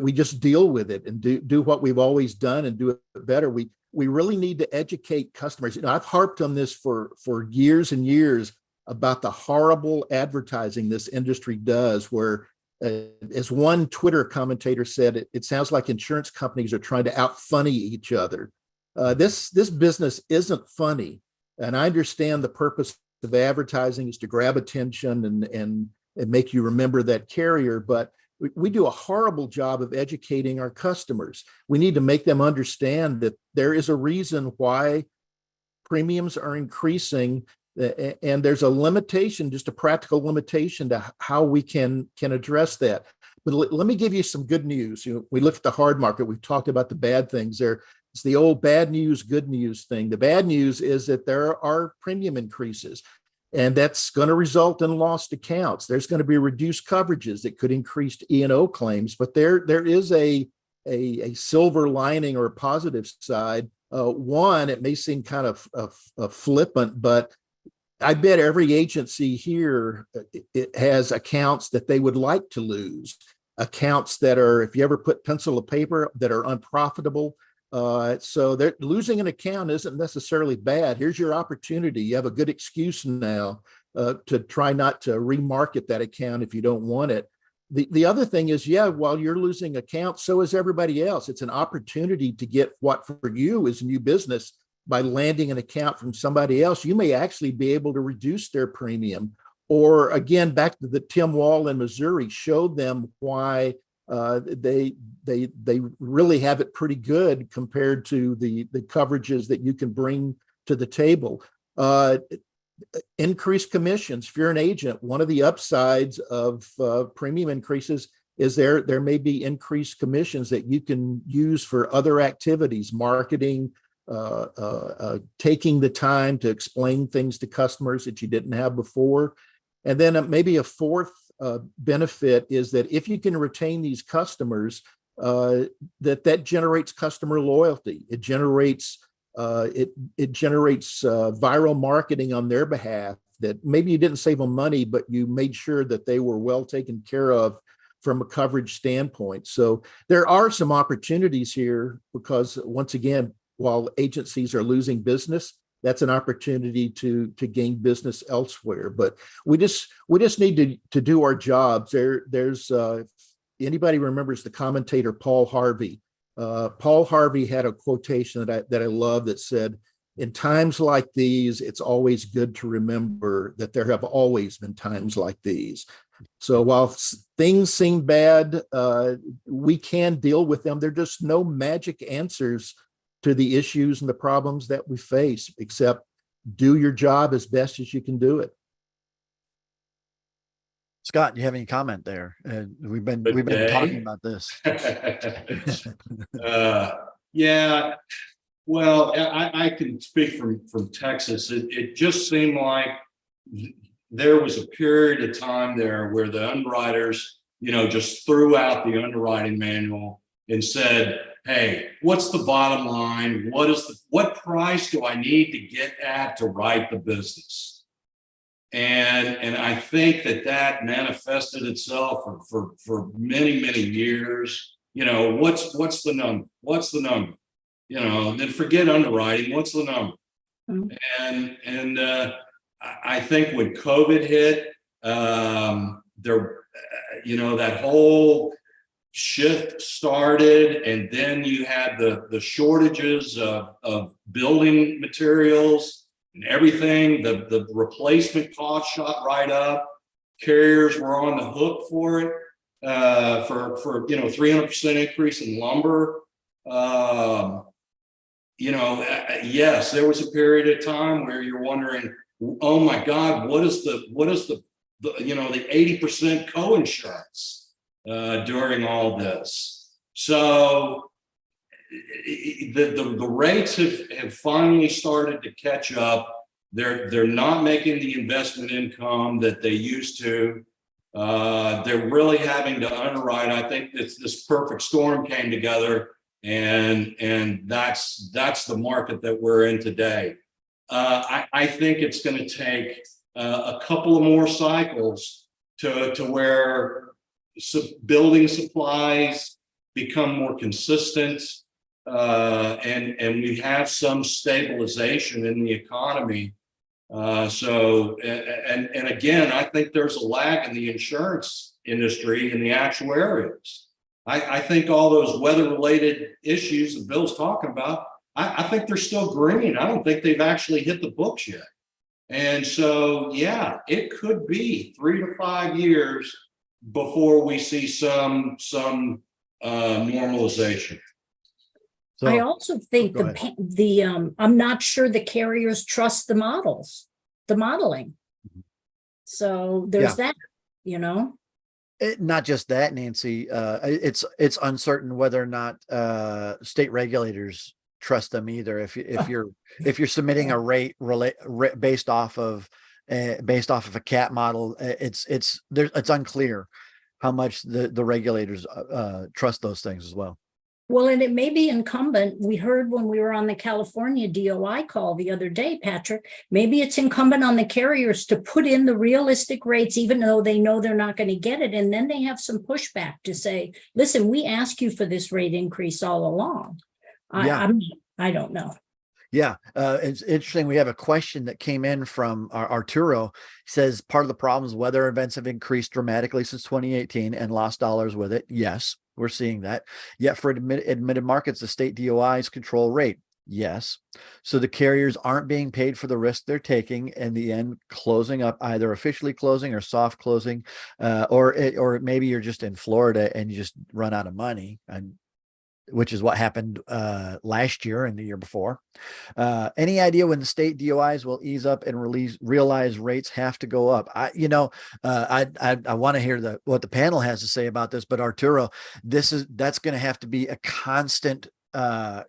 we just deal with it and do what we've always done and do it better. We really need to educate customers. I've harped on this for years and years about the horrible advertising this industry does, where as one Twitter commentator said, it sounds like insurance companies are trying to out-funny each other. This business isn't funny. And I understand the purpose of advertising is to grab attention and make you remember that carrier, but we do a horrible job of educating our customers. We need to make them understand that there is a reason why premiums are increasing, and there's a limitation, just a practical limitation to how we can address that. But let me give you some good news. We look at the hard market. We've talked about the bad things there. It's the old bad news, good news thing. The bad news is that there are premium increases, and that's going to result in lost accounts. There's going to be reduced coverages that could increase E&O claims, but there is a silver lining or a positive side. One, it may seem kind of flippant, but I bet every agency here it has accounts that they would like to lose, accounts that are, if you ever put pencil to paper, that are unprofitable. So losing an account isn't necessarily bad. Here's your opportunity. You have a good excuse now to try not to remarket that account if you don't want it. The other thing is, while you're losing accounts, so is everybody else. It's an opportunity to get what for you is new business. By landing an account from somebody else, you may actually be able to reduce their premium. Or again, back to the Tim Wall in Missouri, showed them why they really have it pretty good compared to the coverages that you can bring to the table. Increased commissions. If you're an agent, one of the upsides of premium increases is there may be increased commissions that you can use for other activities, marketing, taking the time to explain things to customers that you didn't have before. And then maybe a fourth benefit is that if you can retain these customers, that generates customer loyalty. It generates viral marketing on their behalf, that maybe you didn't save them money, but you made sure that they were well taken care of from a coverage standpoint. So there are some opportunities here, because once again, while agencies are losing business, that's an opportunity to gain business elsewhere. But we just need to do our jobs. There's anybody remembers the commentator Paul Harvey? Paul Harvey had a quotation that I love that said, "In times like these, it's always good to remember that there have always been times like these." So while things seem bad, we can deal with them. There are just no magic answers to the issues and the problems that we face, except do your job as best as you can do it. Scott, do you have any comment there? We've been talking about this. Yeah, well, I can speak from Texas. It just seemed like there was a period of time there where the underwriters, just threw out the underwriting manual and said, "Hey, what's the bottom line? What price do I need to get at to write the business?" And I think that manifested itself for many, many years. What's the number? What's the number? Then forget underwriting. What's the number? Mm-hmm. And I think when COVID hit, that whole shift started, and then you had the shortages of building materials and everything. The replacement cost shot right up. Carriers were on the hook for it, for 300% increase in lumber. Yes, there was a period of time where you're wondering, oh my God, what is the the 80% co-insurance during all this. So the rates have finally started to catch up. They're not making the investment income that they used to. They're really having to underwrite. I think this perfect storm came together, and that's the market that we're in today. I think it's going to take a couple of more cycles to where building supplies become more consistent, and we have some stabilization in the economy. And again, I think there's a lag in the insurance industry and the actuaries. I think all those weather-related issues that Bill's talking about, I think they're still green. I don't think they've actually hit the books yet. And so, yeah, it could be 3 to 5 years before we see some normalization. So, I also think I'm not sure the carriers trust the modeling. So there's that, not just that, Nancy. It's uncertain whether or not state regulators trust them either. If you're submitting a rate based off of a cat model, it's unclear how much the regulators trust those things as well. Well, and it may be incumbent. We heard when we were on the California DOI call the other day, Patrick, maybe it's incumbent on the carriers to put in the realistic rates, even though they know they're not going to get it. And then they have some pushback to say, listen, we asked you for this rate increase all along. I don't know. Yeah, it's interesting. We have a question that came in from Arturo. He says, part of the problem is weather events have increased dramatically since 2018 and lost dollars with it. Yes, we're seeing that. Yet for admitted markets, the state DOIs control rate. Yes. So the carriers aren't being paid for the risk they're taking, in the end, closing up, either officially closing or soft closing, or maybe you're just in Florida and you just run out of money, and which is what happened last year and the year before. Any idea when the state DOIs will ease up and realize rates have to go up? I want to hear what the panel has to say about this, but Arturo, that's going to have to be a constant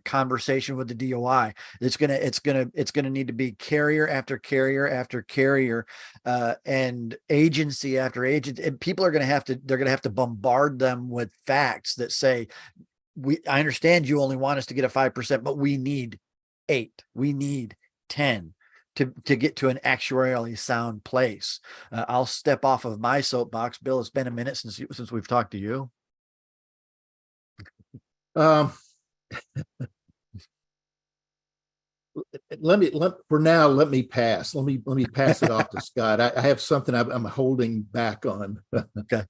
conversation with the DOI. It's going to need to be carrier after carrier after carrier, and agency after agent, and people are going to have to bombard them with facts that say, I understand you only want us to get a 5%, but we need 8, we need 10 to get to an actuarially sound place. I'll step off of my soapbox. Bill, it's been a minute since we've talked to you. Let me pass. Let me pass it off to Scott. I have something I'm holding back on. Okay.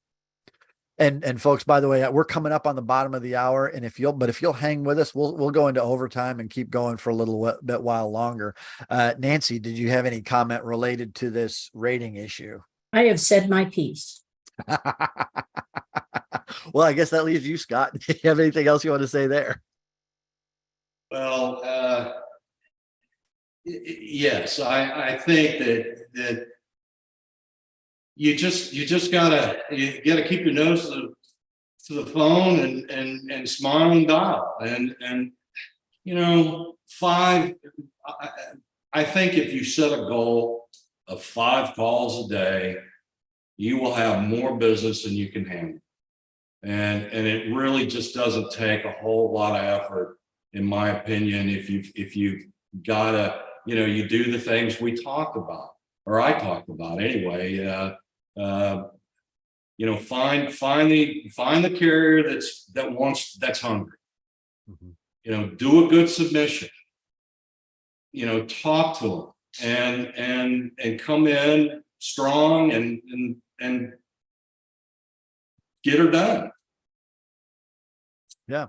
And folks, by the way, we're coming up on the bottom of the hour, and if you'll hang with us, we'll go into overtime and keep going for a little bit while longer. Nancy, did you have any comment related to this rating issue? I have said my piece. Well, I guess that leaves you, Scott. Do you have anything else you want to say there? Well, yes, I think that you gotta keep your nose to the phone and smile and dial, and 5. I think if you set a goal of 5 calls a day, you will have more business than you can handle, and it really just doesn't take a whole lot of effort, in my opinion. If you've gotta, you do the things we talked about, or I talked about anyway. Find the carrier that's hungry. Mm-hmm. Do a good submission. Talk to them and come in strong and get her done. Yeah,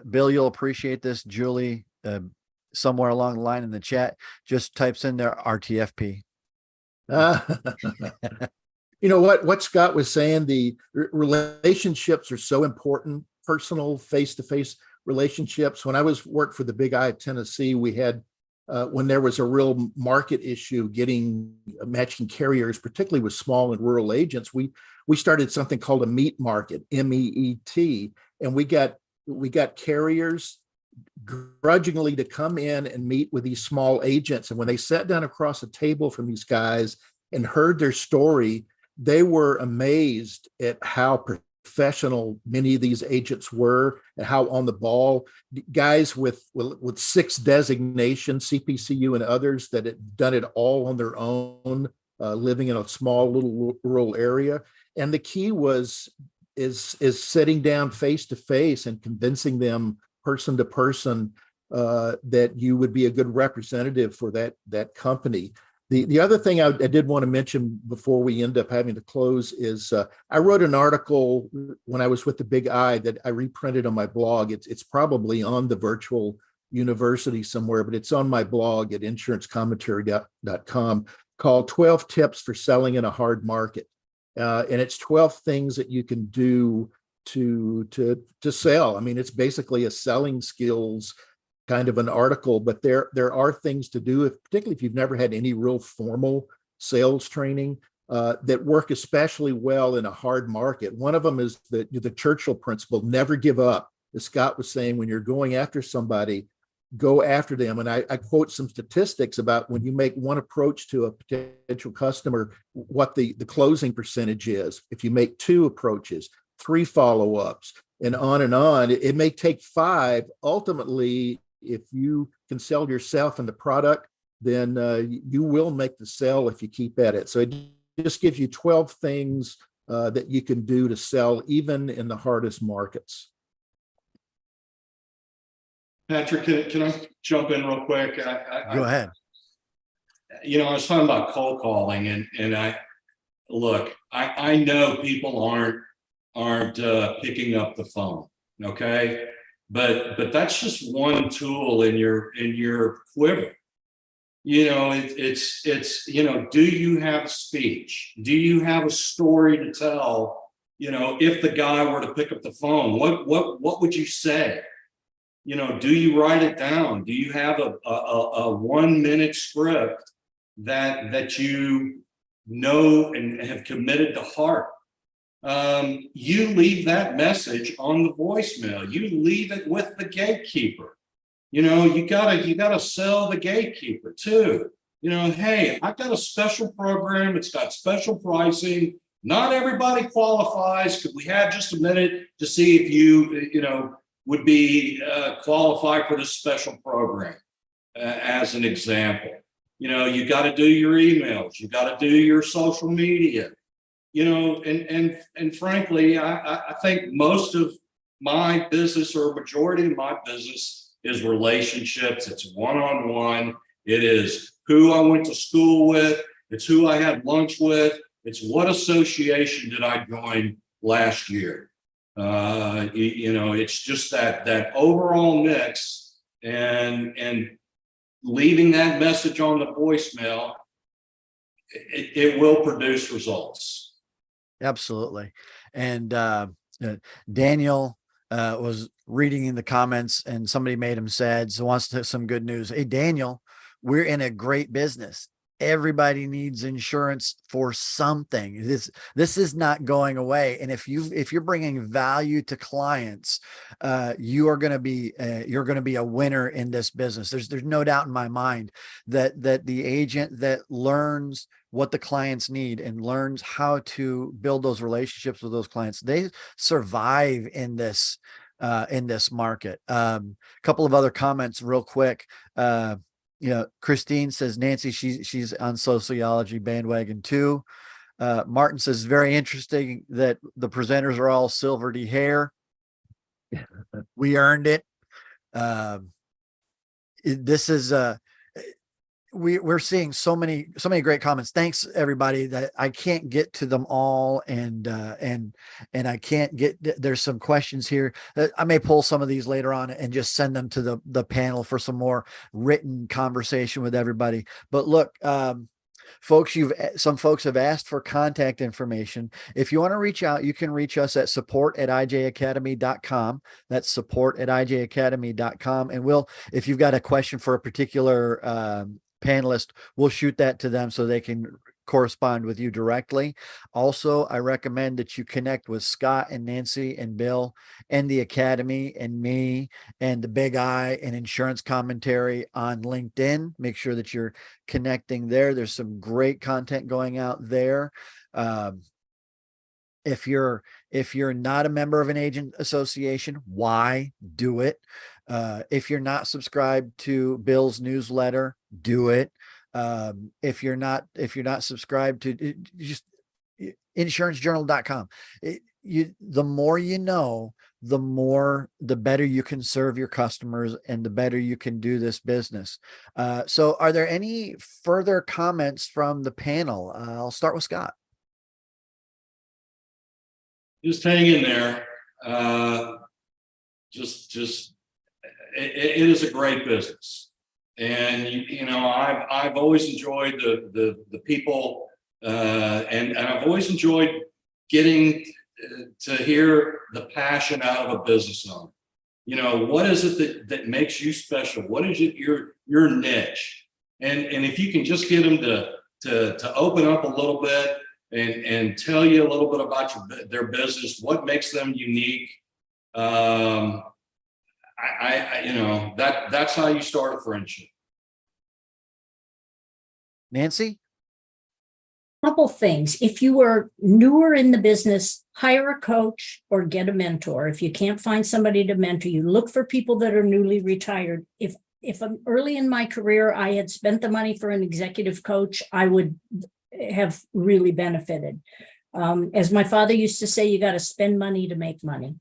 Bill, you'll appreciate this. Julie, somewhere along the line in the chat, just types in there RTFP. What Scott was saying, the relationships are so important, personal face-to-face relationships. When I worked for the Big I of Tennessee, we had when there was a real market issue getting matching carriers, particularly with small and rural agents, we started something called a meet market, MEET, and we got carriers grudgingly to come in and meet with these small agents. And when they sat down across a table from these guys and heard their story, they were amazed at how professional many of these agents were and how on the ball. Guys with 6 designations, CPCU and others, that had done it all on their own, living in a small little rural area. And the key is sitting down face to face and convincing them person to person that you would be a good representative for that company. The other thing I did want to mention before we end up having to close is I wrote an article when I was with the Big I that I reprinted on my blog. It's probably on the virtual university somewhere, but it's on my blog at insurancecommentary.com, called 12 Tips for Selling in a Hard Market. And it's 12 things that you can do to sell. I mean, it's basically a selling skills kind of an article, but there are things to do, particularly if you've never had any real formal sales training, that work especially well in a hard market. One of them is the Churchill principle: never give up. As Scott was saying, when you're going after somebody, go after them. And I quote some statistics about when you make one approach to a potential customer, what the closing percentage is. If you make 2 approaches, 3 follow-ups, and on, it may take 5. Ultimately, if you can sell yourself and the product, then you will make the sale if you keep at it. So it just gives you 12 things that you can do to sell even in the hardest markets. Patrick, can I jump in real quick? Go ahead. I was talking about cold calling, and I know people aren't picking up the phone. Okay. But that's just one tool in your quiver. It's do you have speech? Do you have a story to tell? If the guy were to pick up the phone, what would you say? Do you write it down? Do you have a 1-minute script that you know and have committed to heart? You leave that message on the voicemail. You leave it with the gatekeeper. You gotta sell the gatekeeper too. Hey, I've got a special program. It's got special pricing. Not everybody qualifies. Could we have just a minute to see if you would be qualified for this special program? As an example, you got to do your emails. You got to do your social media. And frankly, I think most of my business, or a majority of my business, is relationships. It's one-on-one. It is who I went to school with. It's who I had lunch with. It's what association did I join last year. It's just that overall mix, and leaving that message on the voicemail, it will produce results. Absolutely. And Daniel was reading in the comments, and somebody made him sad, so wants some good news. Hey, Daniel, we're in a great business. Everybody needs insurance for something. This is not going away. And if you're bringing value to clients, you're going to be a winner in this business. There's no doubt in my mind that the agent that learns what the clients need and learns how to build those relationships with those clients, they survive in this market. Couple of other comments real quick. Christine says, Nancy, she's on sociology bandwagon too. Martin says, very interesting that the presenters are all silvery hair. We earned it. This is we're seeing so many great comments. Thanks everybody. That I can't get to them all, and I can't get. There's some questions here. I may pull some of these later on and just send them to the panel for some more written conversation with everybody. But look, some folks have asked for contact information. If you want to reach out, you can reach us at support@ijacademy.com. That's support@ijacademy.com. And if you've got a question for a particular panelist, we'll shoot that to them so they can correspond with you directly. Also, I recommend that you connect with Scott and Nancy and Bill and the Academy and me and the Big I and Insurance Commentary on LinkedIn. Make sure that you're connecting there. There's some great content going out there. If you're not a member of an agent association, why do it? If you're not subscribed to Bill's newsletter, do it. If you're not subscribed to just insurancejournal.com, the more you know, the better you can serve your customers and the better you can do this business. So are there any further comments from the panel? I'll start with Scott. Just hang in there. It is a great business. And I've always enjoyed the people, and I've always enjoyed getting to hear the passion out of a business owner. What is it that makes you special? What is it your niche? And if you can just get them to open up a little bit and tell you a little bit about their business, what makes them unique. That's how you start a friendship. Nancy? Couple things. If you are newer in the business, hire a coach or get a mentor. If you can't find somebody to mentor you, look for people that are newly retired. If early in my career, I had spent the money for an executive coach, I would have really benefited. As my father used to say, you got to spend money to make money.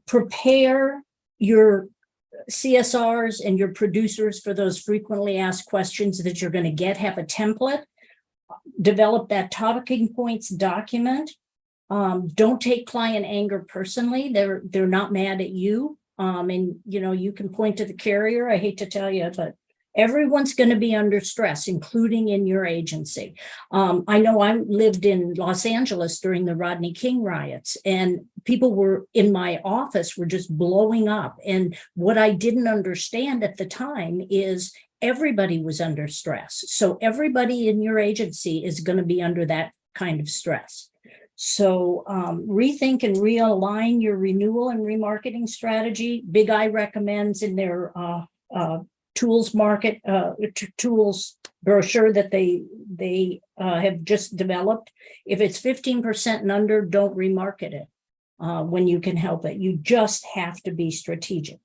Prepare your CSRs and your producers for those frequently asked questions that you're going to get. Have a template, develop that talking points document. Don't take client anger personally. They're not mad at you. And you can point to the carrier. I hate to tell you, but everyone's going to be under stress, including in your agency. I know I lived in Los Angeles during the Rodney King riots, and people were in my office were just blowing up. And what I didn't understand at the time is everybody was under stress. So everybody in your agency is going to be under that kind of stress. So rethink and realign your renewal and remarketing strategy. Big I recommends in their tools brochure that they have just developed. If it's 15% and under, don't remarket it when you can help it. You just have to be strategic.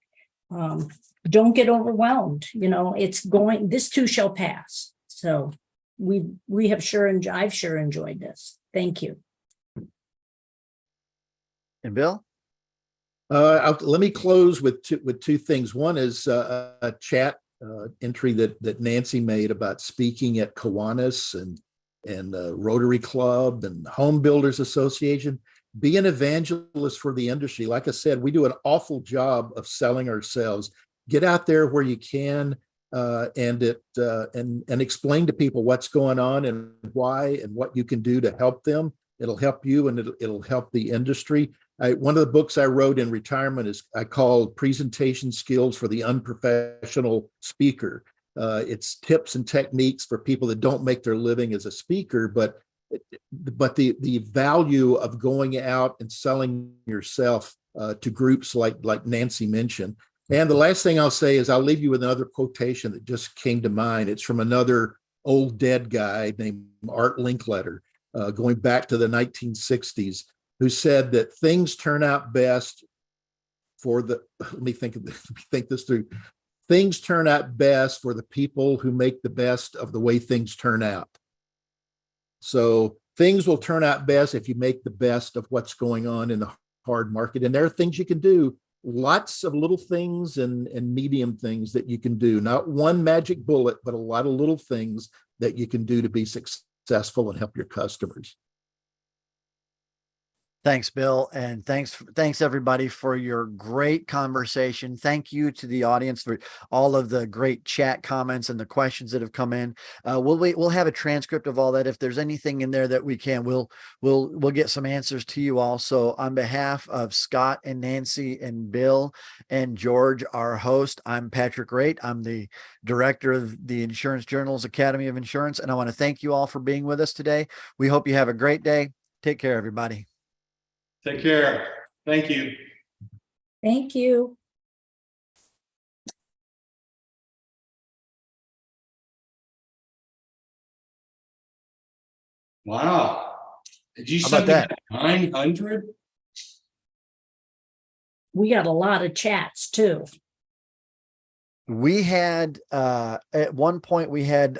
Don't get overwhelmed. This too shall pass. So I've sure enjoyed this. Thank you. And Bill? Let me close with two things. One is a chat entry that Nancy made about speaking at Kiwanis and Rotary Club and Home Builders Association. Be an evangelist for the industry. Like I said, we do an awful job of selling ourselves. Get out there where you can and explain to people what's going on and why and what you can do to help them. It'll help you and it'll help the industry. One of the books I wrote in retirement is I called Presentation Skills for the Unprofessional Speaker. It's tips and techniques for people that don't make their living as a speaker, but the value of going out and selling yourself to groups like Nancy mentioned. And the last thing I'll say is I'll leave you with another quotation that just came to mind. It's from another old dead guy named Art Linkletter, going back to the 1960s. Who said that things turn out best for the, let me think this through. Things turn out best for the people who make the best of the way things turn out. So things will turn out best if you make the best of what's going on in the hard market. And there are things you can do, lots of little things and medium things that you can do. Not one magic bullet, but a lot of little things that you can do to be successful and help your customers. Thanks, Bill. And thanks everybody for your great conversation. Thank you to the audience for all of the great chat comments and the questions that have come in. We'll have a transcript of all that. If there's anything in there that we can, we'll get some answers to you all. So on behalf of Scott and Nancy and Bill and George, our host, I'm Patrick Raitt. I'm the director of the Insurance Journal's Academy of Insurance. And I want to thank you all for being with us today. We hope you have a great day. Take care, everybody. Take care. Thank you. Thank you. Wow. Did you How send about me 900? We got a lot of chats too. We had, at one point we had